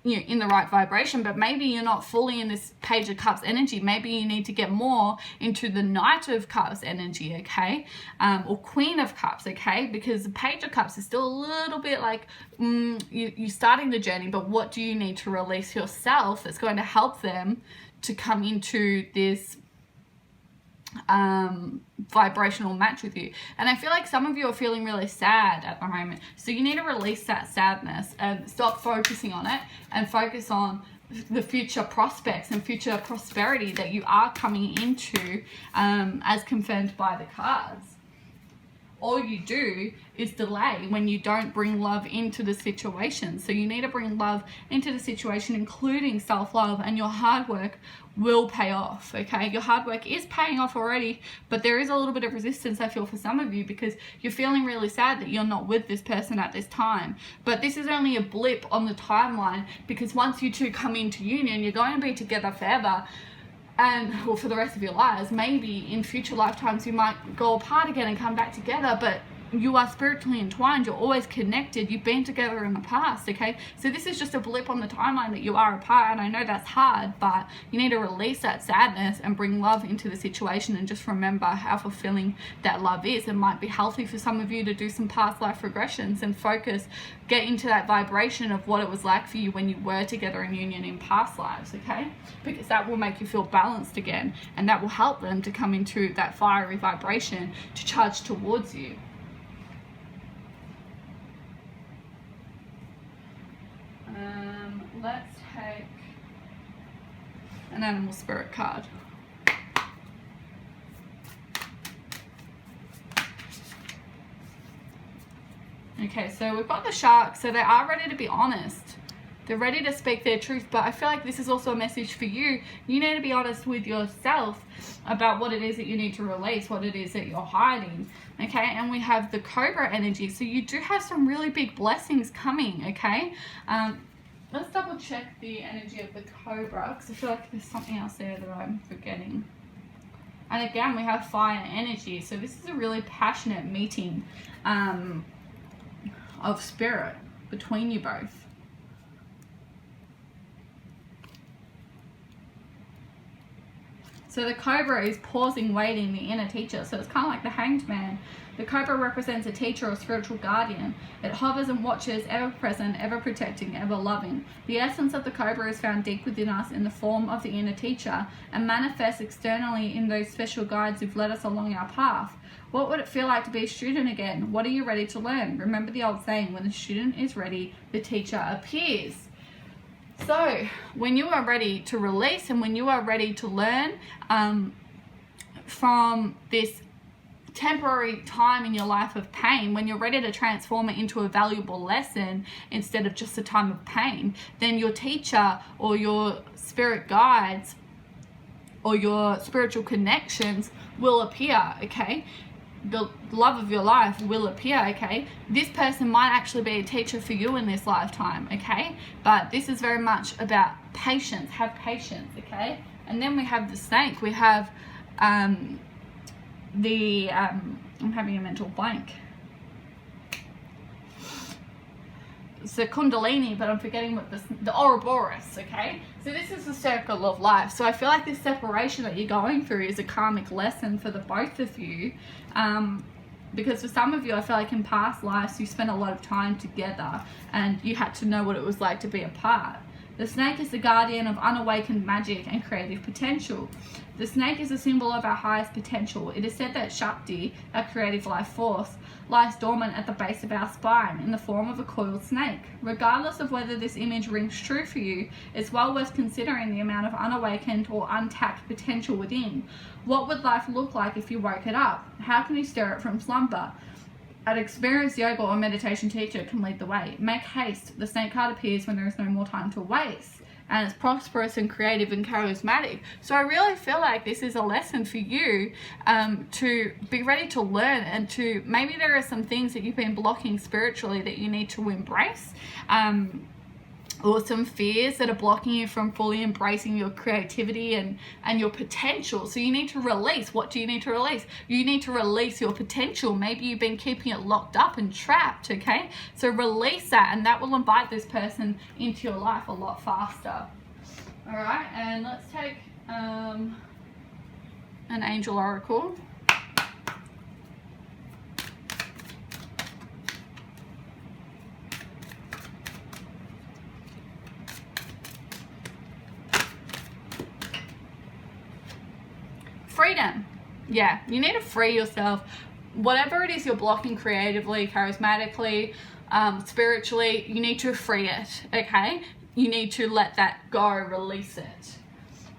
Speaker 1: in the right vibration, but maybe you're not fully in this Page of Cups energy. Maybe you need to get more into the Knight of Cups energy, okay? Or Queen of Cups, okay? Because the Page of Cups is still a little bit like you're starting the journey, but what do you need to release yourself that's going to help them to come into this vibrational match with you? And I feel like some of you are feeling really sad at the moment, so you need to release that sadness and stop focusing on it and focus on the future prospects and future prosperity that you are coming into, as confirmed by the cards. All you do is delay when you don't bring love into the situation. So you need to bring love into the situation, including self-love, and your hard work will pay off, okay? Your hard work is paying off already, but there is a little bit of resistance, I feel, for some of you, because you're feeling really sad that you're not with this person at this time. But this is only a blip on the timeline, because once you two come into union, you're going to be together forever. And, well, for the rest of your lives. Maybe in future lifetimes you might go apart again and come back together, but you are spiritually entwined. You're always connected. You've been together in the past, okay? So this is just a blip on the timeline that you are apart, and I know that's hard, but you need to release that sadness and bring love into the situation, and just remember how fulfilling that love is. It might be healthy for some of you to do some past life regressions and focus, get into that vibration of what it was like for you when you were together in union in past lives, okay? Because that will make you feel balanced again, and that will help them to come into that fiery vibration to charge towards you. Let's take an Animal Spirit card. Okay, so we've got the Shark. So they are ready to be honest. They're ready to speak their truth, but I feel like this is also a message for you. You need to be honest with yourself about what it is that you need to release, what it is that you're hiding, okay? And we have the Cobra energy, so you do have some really big blessings coming, okay? Let's double check the energy of the Cobra, because I feel like there's something else there that I'm forgetting. And again, we have fire energy, so this is a really passionate meeting of spirit between you both. So the Cobra is pausing, waiting, the inner teacher. So it's kind of like the Hanged Man. The Cobra represents a teacher or spiritual guardian. It hovers and watches, ever present, ever protecting, ever loving. The essence of the Cobra is found deep within us in the form of the inner teacher and manifests externally in those special guides who've led us along our path. What would it feel like to be a student again? What are you ready to learn? Remember the old saying, when the student is ready, the teacher appears. So when you are ready to release and when you are ready to learn from this temporary time in your life of pain, when you're ready to transform it into a valuable lesson instead of just a time of pain, then your teacher or your spirit guides or your spiritual connections will appear, okay? The love of your life will appear, okay? This person might actually be a teacher for you in this lifetime, okay? But this is very much about patience. Have patience, okay? And then we have the snake. We have I'm having a mental blank. It's the Kundalini, but I'm forgetting what the Ouroboros, okay? So this is the circle of life. So I feel like this separation that you're going through is a karmic lesson for the both of you. Because for some of you, I feel like in past lives, you spent a lot of time together and you had to know what it was like to be apart. The snake is the guardian of unawakened magic and creative potential. The snake is a symbol of our highest potential. It is said that Shakti, our creative life force, lies dormant at the base of our spine in the form of a coiled snake. Regardless of whether this image rings true for you, it's well worth considering the amount of unawakened or untapped potential within. What would life look like if you woke it up? How can you stir it from slumber? An experienced yoga or meditation teacher can lead the way. Make haste. The snake card appears when there is no more time to waste. And it's prosperous and creative and charismatic. So I really feel like this is a lesson for you to be ready to learn, and to maybe there are some things that you've been blocking spiritually that you need to embrace. Or some fears that are blocking you from fully embracing your creativity and your potential. So you need to release. What do you need to release? You need to release your potential. Maybe you've been keeping it locked up and trapped, okay? So release that, and that will invite this person into your life a lot faster. All right, and let's take an angel oracle. Freedom. Yeah, you need to free yourself. Whatever it is you're blocking creatively, charismatically, spiritually, you need to free it, okay? You need to let that go, release it.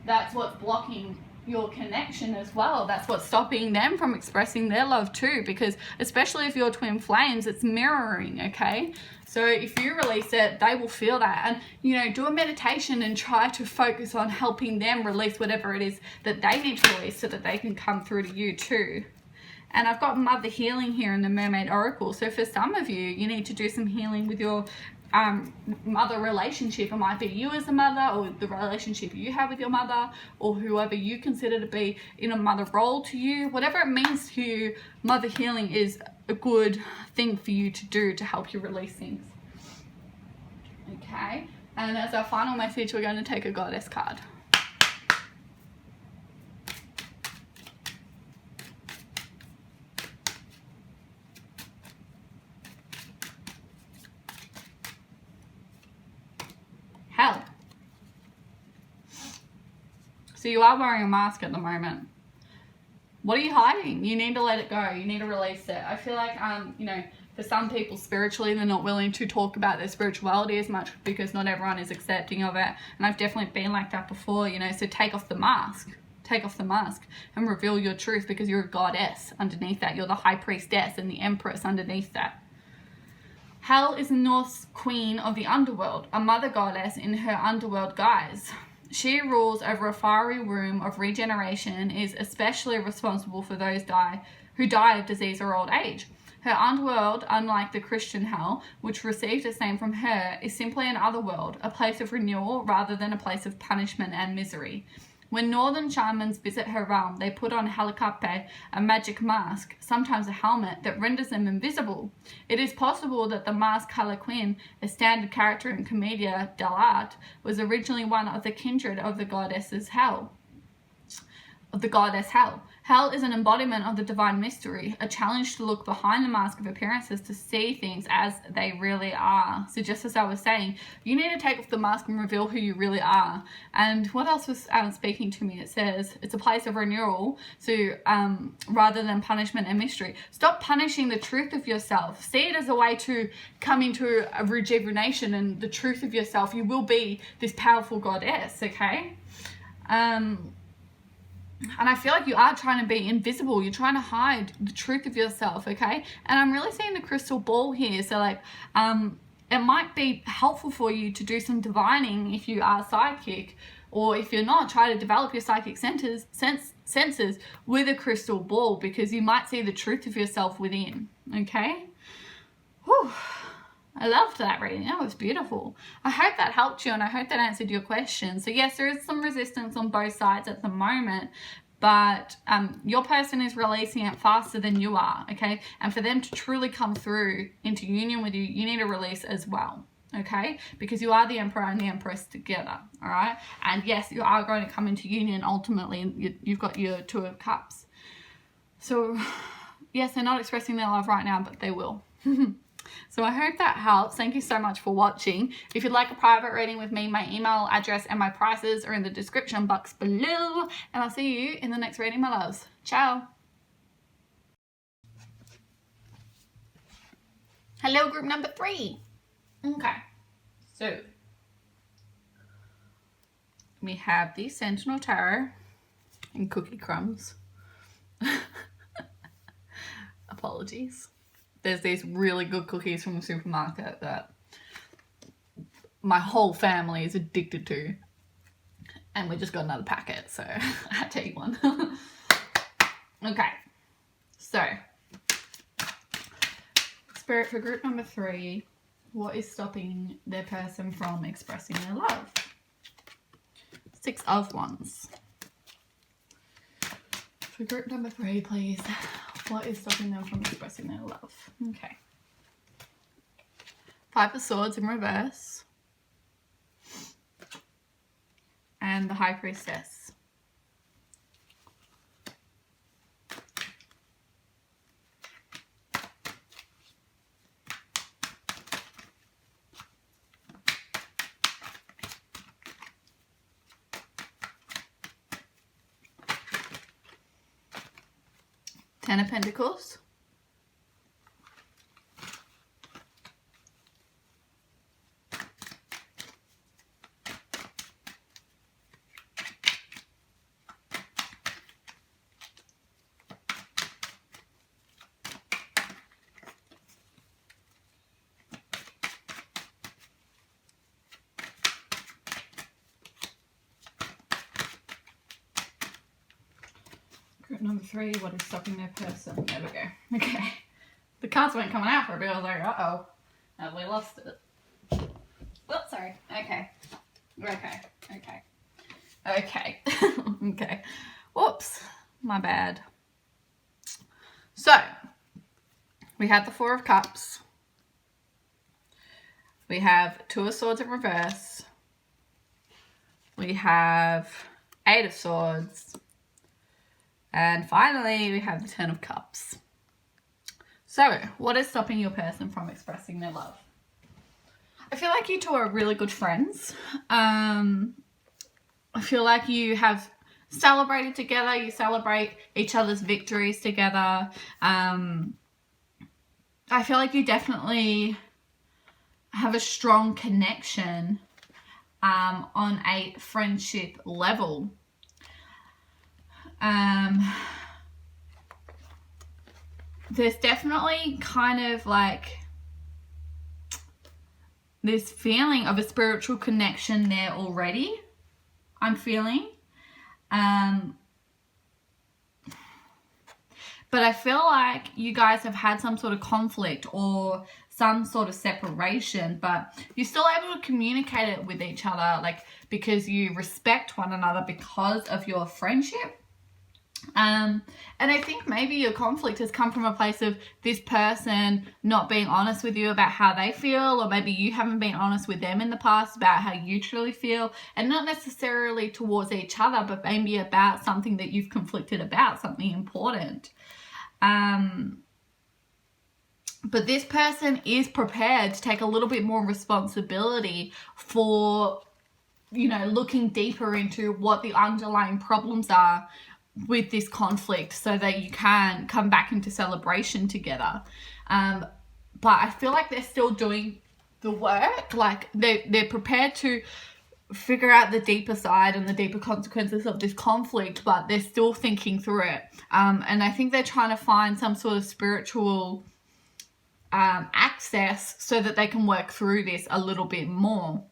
Speaker 1: That's what's blocking your connection as well. That's what's stopping them from expressing their love too, because especially if you're twin flames, it's mirroring, okay? So if you release it, they will feel that. And, you know, do a meditation and try to focus on helping them release whatever it is that they need to release so that they can come through to you too. And I've got mother healing here in the Mermaid Oracle. So for some of you, you need to do some healing with your mother relationship. It might be you as a mother, or the relationship you have with your mother, or whoever you consider to be in a mother role to you. Whatever it means to you, mother healing is a good thing for you to do to help you release things. Okay, and as our final message, we're going to take a goddess card. Hell. So you are wearing a mask at the moment. What are you hiding? You need to let it go. You need to release it. I feel like, you know, for some people spiritually, they're not willing to talk about their spirituality as much because not everyone is accepting of it. And I've definitely been like that before, you know, so take off the mask. Take off the mask and reveal your truth, because you're a goddess underneath that. You're the high priestess and the empress underneath that. Hel is the Norse queen of the underworld, a mother goddess in her underworld guise. She rules over a fiery womb of regeneration and is especially responsible for those who die of disease or old age. Her underworld, unlike the Christian hell, which received its name from her, is simply an otherworld, a place of renewal rather than a place of punishment and misery. When northern shamans visit her realm, they put on Helikape, a magic mask, sometimes a helmet, that renders them invisible. It is possible that the mask Harlequin, a standard character in Commedia dell'arte, was originally one of the kindred of the goddess Hel. Hel is an embodiment of the divine mystery, a challenge to look behind the mask of appearances to see things as they really are. So just as I was saying, you need to take off the mask and reveal who you really are. And what else was speaking to me? It says it's a place of renewal, so rather than punishment and mystery. Stop punishing the truth of yourself. See it as a way to come into a rejuvenation and the truth of yourself. You will be this powerful goddess, okay? And I feel like you are trying to be invisible. You're trying to hide the truth of yourself, okay? And I'm really seeing the crystal ball here. So like, it might be helpful for you to do some divining if you are psychic, or if you're not, try to develop your psychic senses with a crystal ball, because you might see the truth of yourself within, okay? Whew. I loved that reading. That was beautiful. I hope that helped you, and I hope that answered your question. So yes, there is some resistance on both sides at the moment, but your person is releasing it faster than you are, okay? And for them to truly come through into union with you, you need a release as well, okay? Because you are the Emperor and the Empress together, all right? And yes, you are going to come into union ultimately. You've got your Two of Cups. So yes, they're not expressing their love right now, but they will. So I hope that helps. Thank you so much for watching. If you'd like a private reading with me, my email address and my prices are in the description box below. And I'll see you in the next reading, my loves. Ciao. Hello, group number 3. Okay. So we have the Sentinel Tarot and Cookie Crumbs. Apologies. There's these really good cookies from the supermarket that my whole family is addicted to. And we just got another packet, so I had to eat one. Okay. So, Spirit, for group number 3, what is stopping their person from expressing their love? 6 of Wands. For group number 3, please. What is stopping them from expressing their love? Okay. 5 of Swords in reverse. And the High Priestess. Ten of Pentacles. Group number 3, what is stopping their person? There we go. Okay. The cards weren't coming out for a bit. I was like, uh-oh. Have we lost it? Oops, sorry. Okay. Okay. Okay. Okay. Okay. Whoops. My bad. So, we have the 4 of Cups. We have 2 of Swords in reverse. We have 8 of Swords. And finally, we have the 10 of Cups. So, what is stopping your person from expressing their love? I feel like you two are really good friends. I feel like you have celebrated together. You celebrate each other's victories together. I feel like you definitely have a strong connection on a friendship level. There's definitely kind of like this feeling of a spiritual connection there already, I'm feeling. But I feel like you guys have had some sort of conflict or some sort of separation, but you're still able to communicate it with each other, like, because you respect one another because of your friendship. And I think maybe your conflict has come from a place of this person not being honest with you about how they feel, or maybe you haven't been honest with them in the past about how you truly feel, and not necessarily towards each other, but maybe about something that you've conflicted about, something important. But this person is prepared to take a little bit more responsibility for, you know, looking deeper into what the underlying problems are with this conflict so that you can come back into celebration together. But I feel like they're still doing the work. Like they're prepared to figure out the deeper side and the deeper consequences of this conflict, but they're still thinking through it. And I think they're trying to find some sort of spiritual access so that they can work through this a little bit more.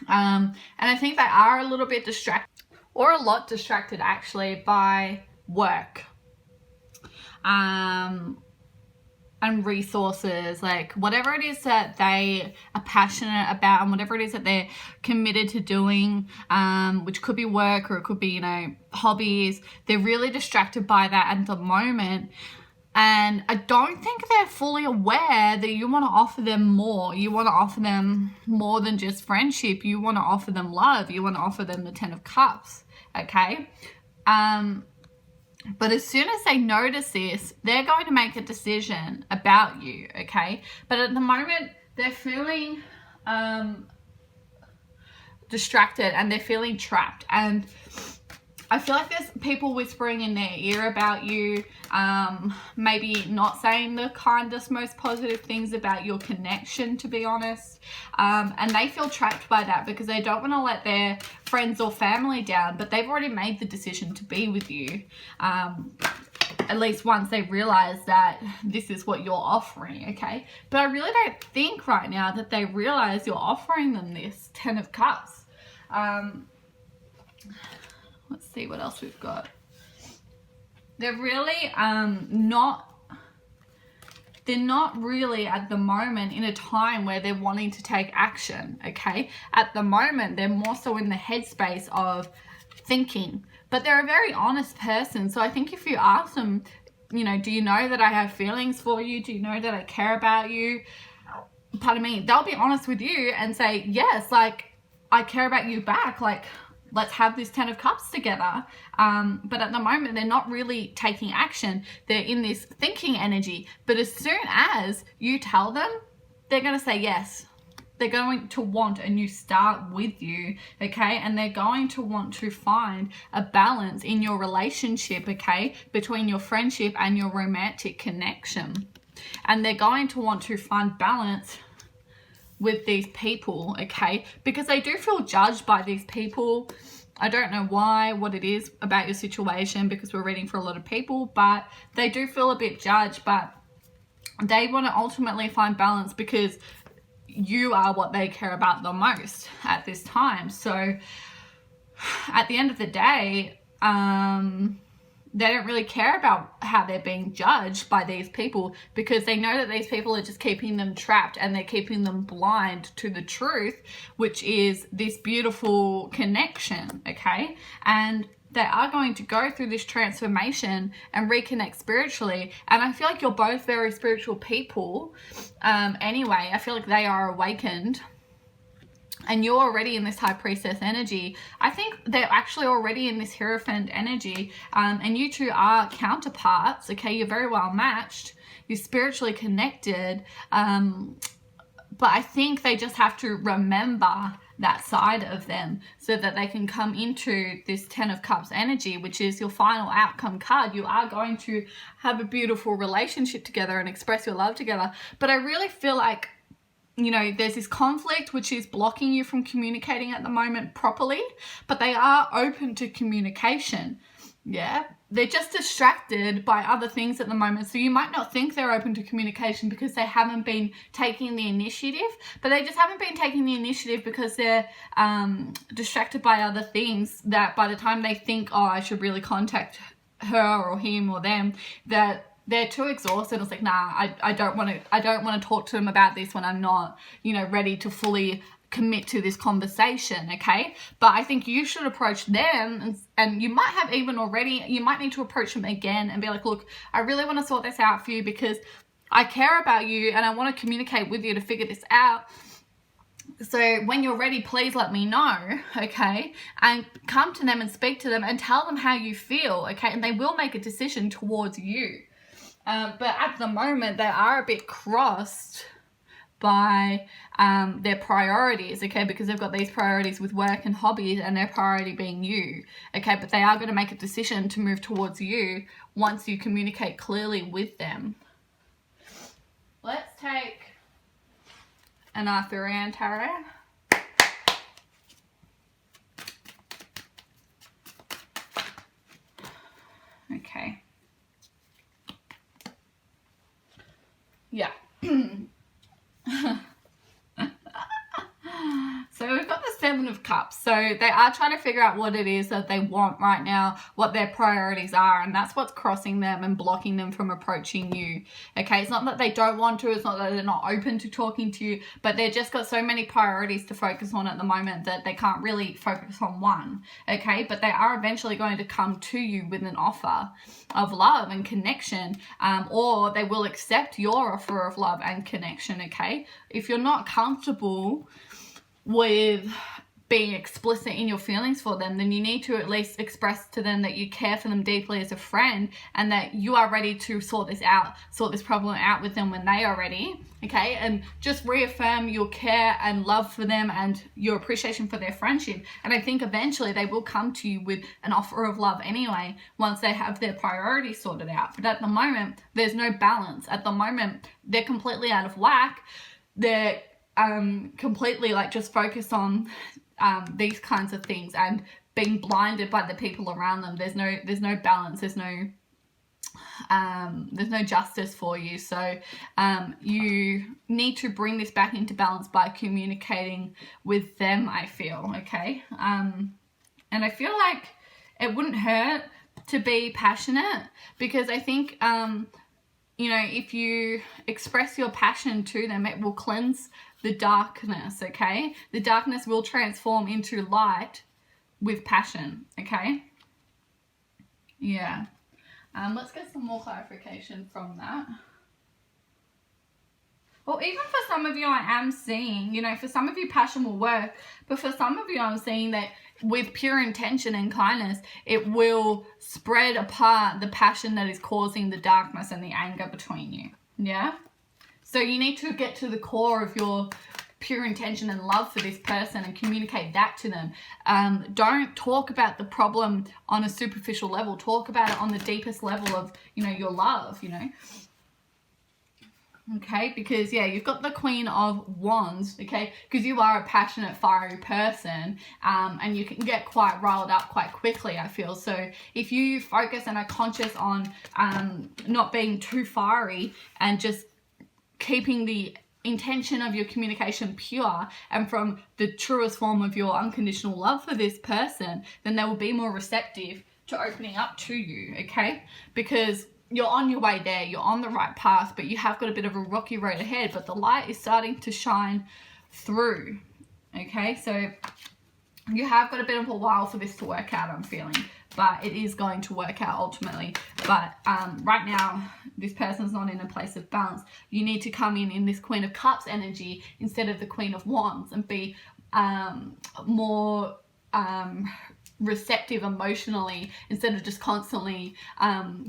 Speaker 1: And I think they are a little bit distracted, or a lot distracted actually, by work. And resources, like whatever it is that they are passionate about and whatever it is that they're committed to doing, which could be work or it could be, you know, hobbies. They're really distracted by that at the moment. And I don't think they're fully aware that you want to offer them more. You want to offer them more than just friendship. You want to offer them love. You want to offer them the 10 of Cups, okay? But as soon as they notice this, they're going to make a decision about you, okay? But at the moment, they're feeling distracted and they're feeling trapped. And I feel like there's people whispering in their ear about you, maybe not saying the kindest, most positive things about your connection, to be honest. And they feel trapped by that because they don't want to let their friends or family down, but they've already made the decision to be with you. At least once they realize that this is what you're offering, okay? But I really don't think right now that they realize you're offering them this 10 of Cups. Let's see what else we've got. They're really they're not really at the moment in a time where they're wanting to take action, okay? At the moment, they're more so in the headspace of thinking, but they're a very honest person. So I think if you ask them, you know, do you know that I have feelings for you? Do you know that I care about you? Pardon me, they'll be honest with you and say, yes, like, I care about you back. Like, let's have this 10 of Cups together. But at the moment, they're not really taking action. They're in this thinking energy. But as soon as you tell them, they're going to say yes. They're going to want a new start with you, okay? And they're going to want to find a balance in your relationship, okay? Between your friendship and your romantic connection. And they're going to want to find balance with these people, okay? Because they do feel judged by these people. I don't know why, what it is about your situation, because we're reading for a lot of people, but they do feel a bit judged, but they want to ultimately find balance because you are what they care about the most at this time. So at the end of the day, they don't really care about how they're being judged by these people because they know that these people are just keeping them trapped and they're keeping them blind to the truth, which is this beautiful connection, okay? And they are going to go through this transformation and reconnect spiritually. And I feel like you're both very spiritual people. Anyway, I feel like they are awakened. And you're already in this High Priestess energy. I think they're actually already in this Hierophant energy. And you two are counterparts, okay? You're very well matched. You're spiritually connected. But I think they just have to remember that side of them so that they can come into this 10 of Cups energy, which is your final outcome card. You are going to have a beautiful relationship together and express your love together. But I really feel like, you know, there's this conflict which is blocking you from communicating at the moment properly, but they are open to communication. Yeah, they're just distracted by other things at the moment. So you might not think they're open to communication because they haven't been taking the initiative, but they just haven't been taking the initiative because they're distracted by other things that by the time they think, oh, I should really contact her or him or them, that they're too exhausted. It's like, nah, I don't want to talk to them about this when I'm not, you know, ready to fully commit to this conversation, okay? But I think you should approach them and you might have even already, you might need to approach them again and be like, look, I really want to sort this out for you because I care about you and I want to communicate with you to figure this out. So when you're ready, please let me know, okay? And come to them and speak to them and tell them how you feel, okay? And they will make a decision towards you. But at the moment, they are a bit crossed by their priorities, okay, because they've got these priorities with work and hobbies and their priority being you, okay, but they are going to make a decision to move towards you once you communicate clearly with them. Let's take an Arthurian tarot. Yeah. So we've got the Seven of Cups. So they are trying to figure out what it is that they want right now, what their priorities are, and that's what's crossing them and blocking them from approaching you. Okay, it's not that they don't want to, it's not that they're not open to talking to you, but they've just got so many priorities to focus on at the moment that they can't really focus on one. Okay, but they are eventually going to come to you with an offer of love and connection, or they will accept your offer of love and connection. Okay, if you're not comfortable with being explicit in your feelings for them, then you need to at least express to them that you care for them deeply as a friend and that you are ready to sort this problem out with them when they are ready. Okay, and just reaffirm your care and love for them and your appreciation for their friendship. And I think eventually they will come to you with an offer of love anyway, once they have their priorities sorted out. But at the moment, there's no balance. At the moment, they're completely out of whack. They're completely like just focused on these kinds of things and being blinded by the people around them. There's no balance, there's no justice for you. So you need to bring this back into balance by communicating with them, I feel. Okay, and I feel like it wouldn't hurt to be passionate, because I think you know, if you express your passion to them, it will cleanse the darkness. Okay, the darkness will transform into light with passion. Okay, yeah. Let's get some more clarification from that. Well, even for some of you, I am seeing, you know, for some of you, passion will work, but for some of you, I'm seeing that with pure intention and kindness, it will spread apart the passion that is causing the darkness and the anger between you. Yeah? So you need to get to the core of your pure intention and love for this person and communicate that to them. Don't talk about the problem on a superficial level. Talk about it on the deepest level of, you know, your love, you know. Okay, because yeah, you've got the Queen of Wands, okay, because you are a passionate, fiery person, and you can get quite riled up quite quickly, I feel. So if you focus and are conscious on not being too fiery and just keeping the intention of your communication pure and from the truest form of your unconditional love for this person, then they will be more receptive to opening up to you, okay? Because you're on your way there, you're on the right path, but you have got a bit of a rocky road ahead, but the light is starting to shine through, okay? So you have got a bit of a while for this to work out, I'm feeling, but it is going to work out ultimately. But right now, this person's not in a place of balance. You need to come in this Queen of Cups energy instead of the Queen of Wands and be more receptive emotionally instead of just constantly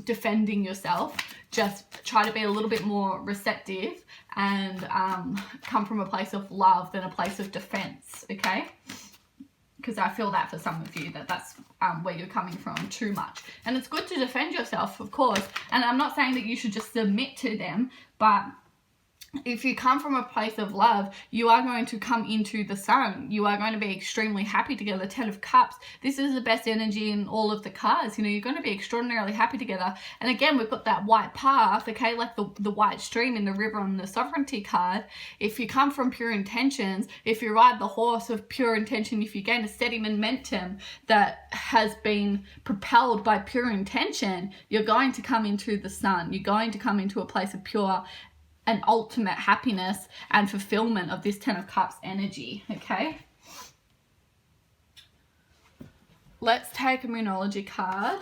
Speaker 1: defending yourself. Just try to be a little bit more receptive and come from a place of love than a place of defense, okay? Because I feel that for some of you, that's where you're coming from too much. And it's good to defend yourself, of course, and I'm not saying that you should just submit to them, but if you come from a place of love, you are going to come into the sun. You are going to be extremely happy together. 10 of Cups. This is the best energy in all of the cards. You know, you're going to be extraordinarily happy together. And again, we've got that white path, okay, like the white stream in the river on the sovereignty card. If you come from pure intentions, if you ride the horse of pure intention, if you gain a steady momentum that has been propelled by pure intention, you're going to come into the sun. You're going to come into a place of pure and ultimate happiness and fulfillment of this 10 of Cups energy, okay? Let's take a Moonology card.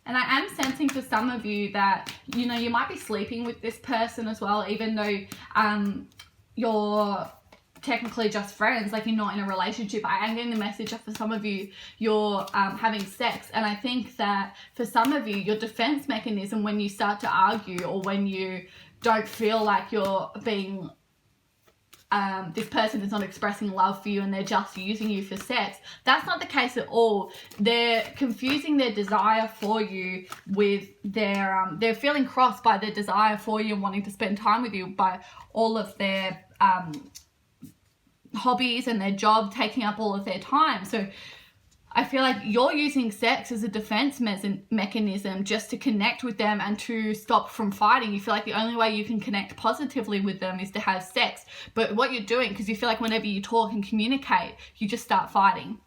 Speaker 1: And I am sensing for some of you that, you know, you might be sleeping with this person as well, even though you're technically just friends, like you're not in a relationship. I am getting the message that for some of you, you're having sex. And I think that for some of you, your defense mechanism when you start to argue or when you don't feel like you're being, this person is not expressing love for you and they're just using you for sex, that's not the case at all. They're confusing their desire for you with their, they're feeling crossed by their desire for you and wanting to spend time with you by all of their, hobbies and their job taking up all of their time. So I feel like you're using sex as a defense mechanism just to connect with them and to stop from fighting. You feel like the only way you can connect positively with them is to have sex. But what you're doing, because you feel like whenever you talk and communicate, you just start fighting.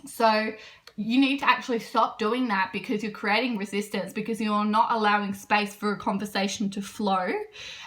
Speaker 1: So you need to actually stop doing that, because you're creating resistance, because you're not allowing space for a conversation to flow,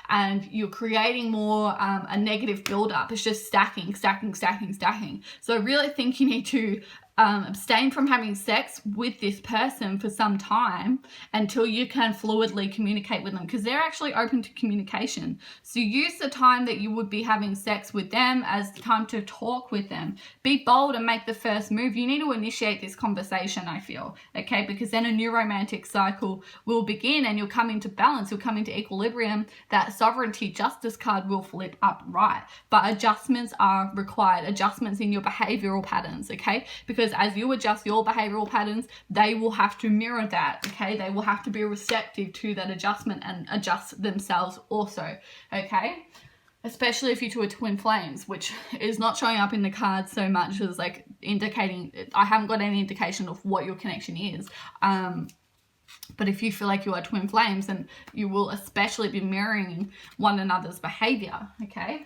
Speaker 1: and you're creating more a negative buildup. It's just stacking. So I really think you need to abstain from having sex with this person for some time until you can fluidly communicate with them, because they're actually open to communication. So use the time that you would be having sex with them as time to talk with them. Be bold and make the first move. You need to initiate this conversation, I feel, okay? Because then a new romantic cycle will begin and you'll come into balance, you'll come into equilibrium. That sovereignty justice card will flip upright. But adjustments are required, adjustments in your behavioral patterns, okay? Because as you adjust your behavioral patterns, they will have to mirror that, okay? They will have to be receptive to that adjustment and adjust themselves also, okay? Especially if you two are twin flames, which is not showing up in the cards so much as like indicating, I haven't got any indication of what your connection is. But if you feel like you are twin flames, then you will especially be mirroring one another's behavior, okay?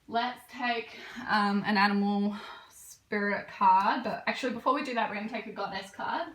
Speaker 1: Let's take an animal spirit card, but actually before we do that, we're going to take a goddess card.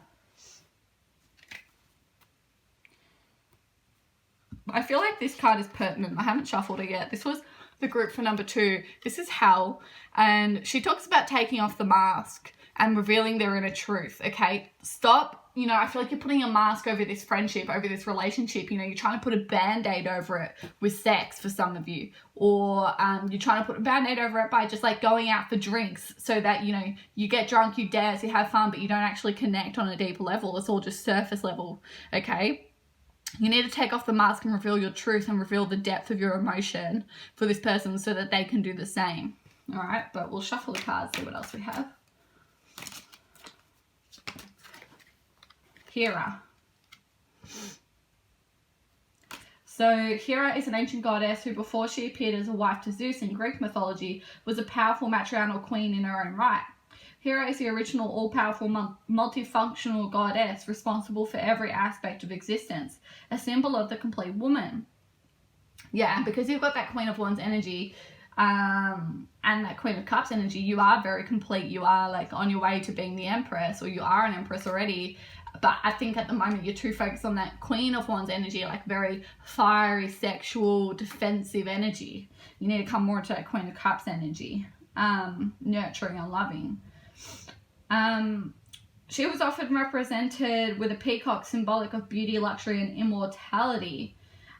Speaker 1: I feel like this card is pertinent. I haven't shuffled it yet. This was the group for number 2. This is Hell, and she talks about taking off the mask and revealing their inner truth, okay? Stop. You know, I feel like you're putting a mask over this friendship, over this relationship. You know, you're trying to put a band-aid over it with sex for some of you. Or you're trying to put a band-aid over it by just like going out for drinks so that, you know, you get drunk, you dance, you have fun, but you don't actually connect on a deeper level. It's all just surface level, okay? You need to take off the mask and reveal your truth and reveal the depth of your emotion for this person so that they can do the same. All right, but we'll shuffle the cards, see what else we have. Hera. So Hera is an ancient goddess who, before she appeared as a wife to Zeus in Greek mythology, was a powerful matriarchal queen in her own right. Hera is the original all-powerful multifunctional goddess responsible for every aspect of existence, a symbol of the complete woman. Yeah, because you've got that Queen of Wands energy and that Queen of Cups energy, you are very complete. You are like on your way to being the Empress, or you are an Empress already. But I think at the moment you're too focused on that Queen of Wands energy, like very fiery, sexual, defensive energy. You need to come more to that Queen of Cups energy, nurturing and loving. She was often represented with a peacock, symbolic of beauty, luxury, and immortality.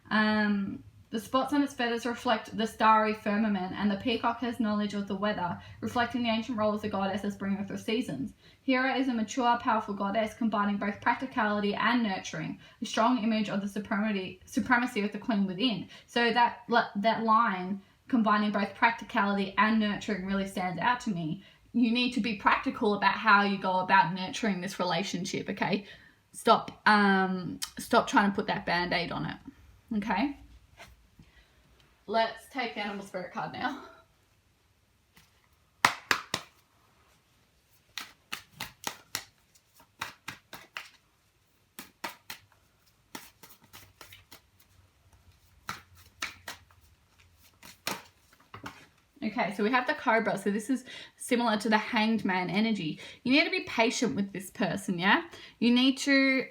Speaker 1: The spots on its feathers reflect the starry firmament, and the peacock has knowledge of the weather, reflecting the ancient role of the goddess as bringer of the seasons. Hera is a mature, powerful goddess, combining both practicality and nurturing, a strong image of the supremacy of the queen within. So that line, combining both practicality and nurturing, really stands out to me. You need to be practical about how you go about nurturing this relationship, okay? Stop trying to put that band-aid on it, okay? Let's take the animal spirit card now. Okay, so we have the Cobra. So this is similar to the Hanged Man energy. You need to be patient with this person, yeah? You need to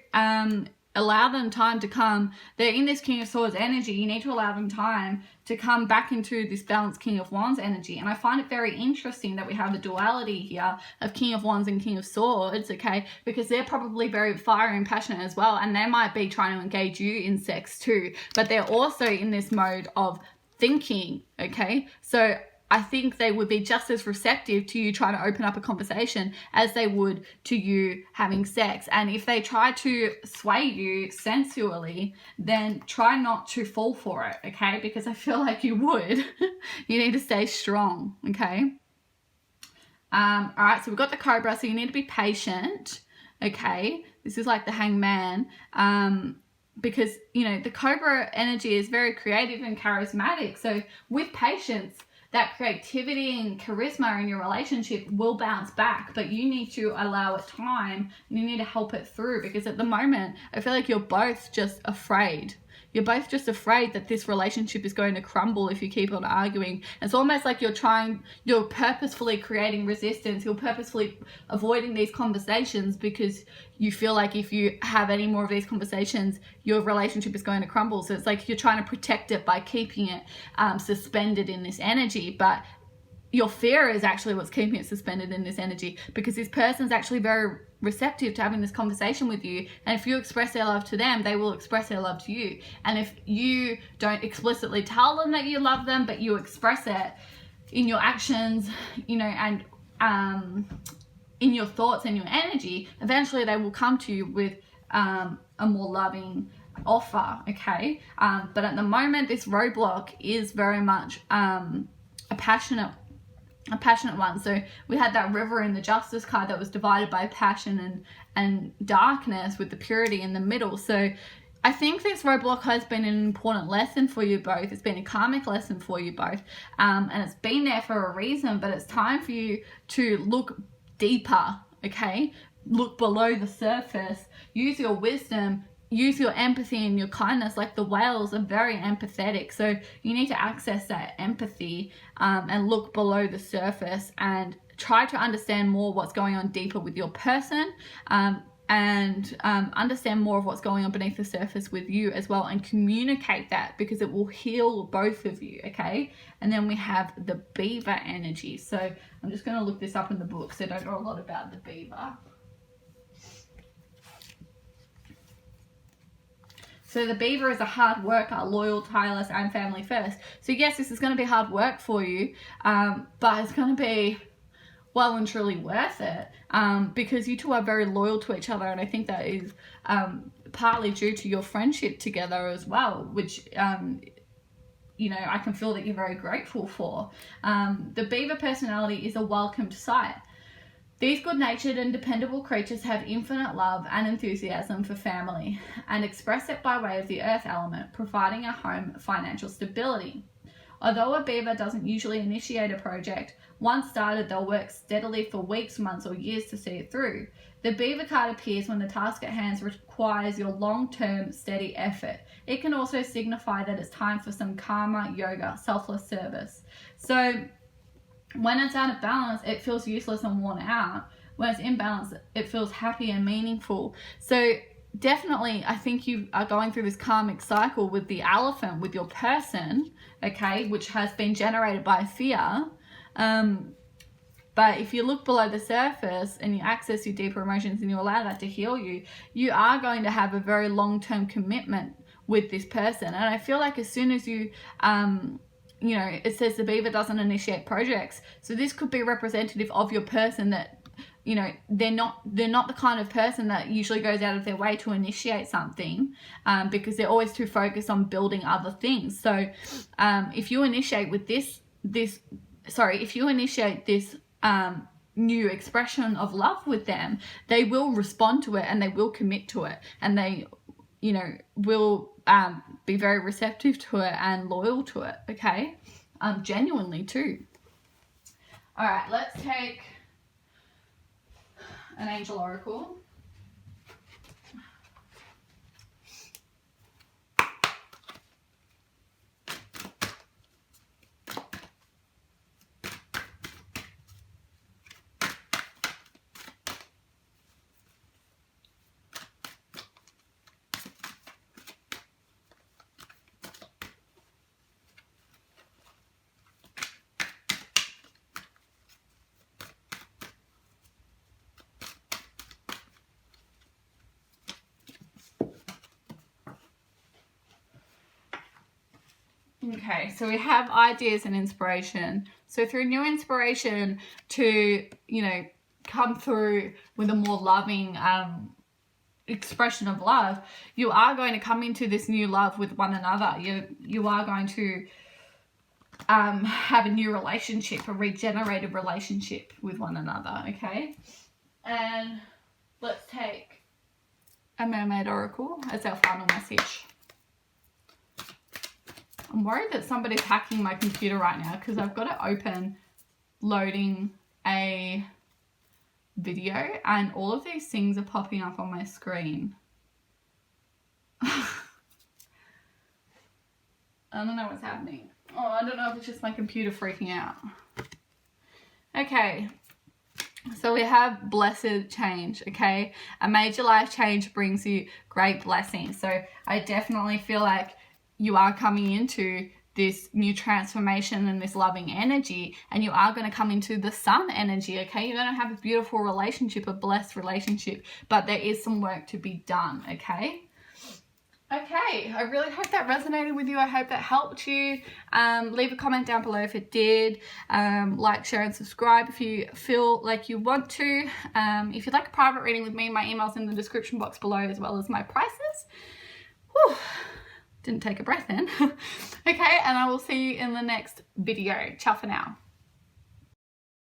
Speaker 1: allow them time to come. They're in this King of Swords energy. You need to allow them time to come back into this balanced King of Wands energy. And I find it very interesting that we have the duality here of King of Wands and King of Swords, okay? Because they're probably very fiery and passionate as well. And they might be trying to engage you in sex too. But they're also in this mode of thinking, okay? So I think they would be just as receptive to you trying to open up a conversation as they would to you having sex. And if they try to sway you sensually, then try not to fall for it, okay? Because I feel like you would. You need to stay strong, okay? All right, so we've got the Cobra, so you need to be patient, okay? This is like the Hangman, because, you know, the Cobra energy is very creative and charismatic. So with patience, that creativity and charisma in your relationship will bounce back, but you need to allow it time and you need to help it through, because at the moment I feel like you're both just afraid. You're both just afraid that this relationship is going to crumble if you keep on arguing. It's almost like you're purposefully creating resistance. You're purposefully avoiding these conversations because you feel like if you have any more of these conversations, your relationship is going to crumble. So it's like you're trying to protect it by keeping it suspended in this energy. But your fear is actually what's keeping it suspended in this energy, because this person's actually very receptive to having this conversation with you, and if you express their love to them, they will express their love to you. And if you don't explicitly tell them that you love them, but you express it in your actions, you know, and in your thoughts and your energy, eventually they will come to you with a more loving offer, okay? But at the moment, this roadblock is very much a passionate one. So we had that River in the Justice card that was divided by passion and darkness, with the purity in the middle. So I think this roadblock has been an important lesson for you both. It's been a karmic lesson for you both, and it's been there for a reason. But it's time for you to look deeper, okay? Look below the surface. Use your wisdom. Use your empathy and your kindness. Like the whales are very empathetic, so you need to access that empathy and look below the surface and try to understand more what's going on deeper with your person, and understand more of what's going on beneath the surface with you as well, and communicate that, because it will heal both of you, okay? And then we have the beaver energy. So I'm just going to look this up in the book, so I don't know a lot about the beaver. So the beaver is a hard worker, loyal, tireless, and family first. So yes, this is going to be hard work for you, but it's going to be well and truly worth it, because you two are very loyal to each other, and I think that is partly due to your friendship together as well, which you know, I can feel that you're very grateful for. The beaver personality is a welcomed sight. These good-natured and dependable creatures have infinite love and enthusiasm for family, and express it by way of the earth element, providing a home financial stability. Although a beaver doesn't usually initiate a project, once started they'll work steadily for weeks, months, or years to see it through. The beaver card appears when the task at hand requires your long-term, steady effort. It can also signify that it's time for some karma, yoga, selfless service. So when it's out of balance, it feels useless and worn out. When it's in balance, it feels happy and meaningful. So definitely, I think you are going through this karmic cycle with the elephant, with your person, okay, which has been generated by fear. But if you look below the surface and you access your deeper emotions and you allow that to heal you, you are going to have a very long-term commitment with this person. And I feel like as soon as you you know, it says the beaver doesn't initiate projects. So this could be representative of your person, that, you know, they're not the kind of person that usually goes out of their way to initiate something, because they're always too focused on building other things. So if you initiate with this new expression of love with them, they will respond to it and they will commit to it, and they, you know, will be very receptive to it and loyal to it, okay? Genuinely too. All right, let's take an angel oracle. Okay, so we have ideas and inspiration. So through new inspiration to, you know, come through with a more loving expression of love, you are going to come into this new love with one another. You are going to have a new relationship, a regenerated relationship with one another, okay? And let's take a mermaid oracle as our final message. I'm worried that somebody's hacking my computer right now because I've got it open loading a video and all of these things are popping up on my screen. I don't know what's happening. Oh, I don't know if it's just my computer freaking out. Okay, so we have blessed change, okay? A major life change brings you great blessings. So I definitely feel like you are coming into this new transformation and this loving energy, and you are going to come into the sun energy, okay? You're going to have a beautiful relationship, a blessed relationship, but there is some work to be done, okay? Okay, I really hope that resonated with you. I hope that helped you. Leave a comment down below if it did. Like, share, and subscribe if you feel like you want to. If you'd like a private reading with me, my email's in the description box below, as well as my prices. Whew, didn't take a breath in. Okay, and I will see you in the next video. Ciao for now.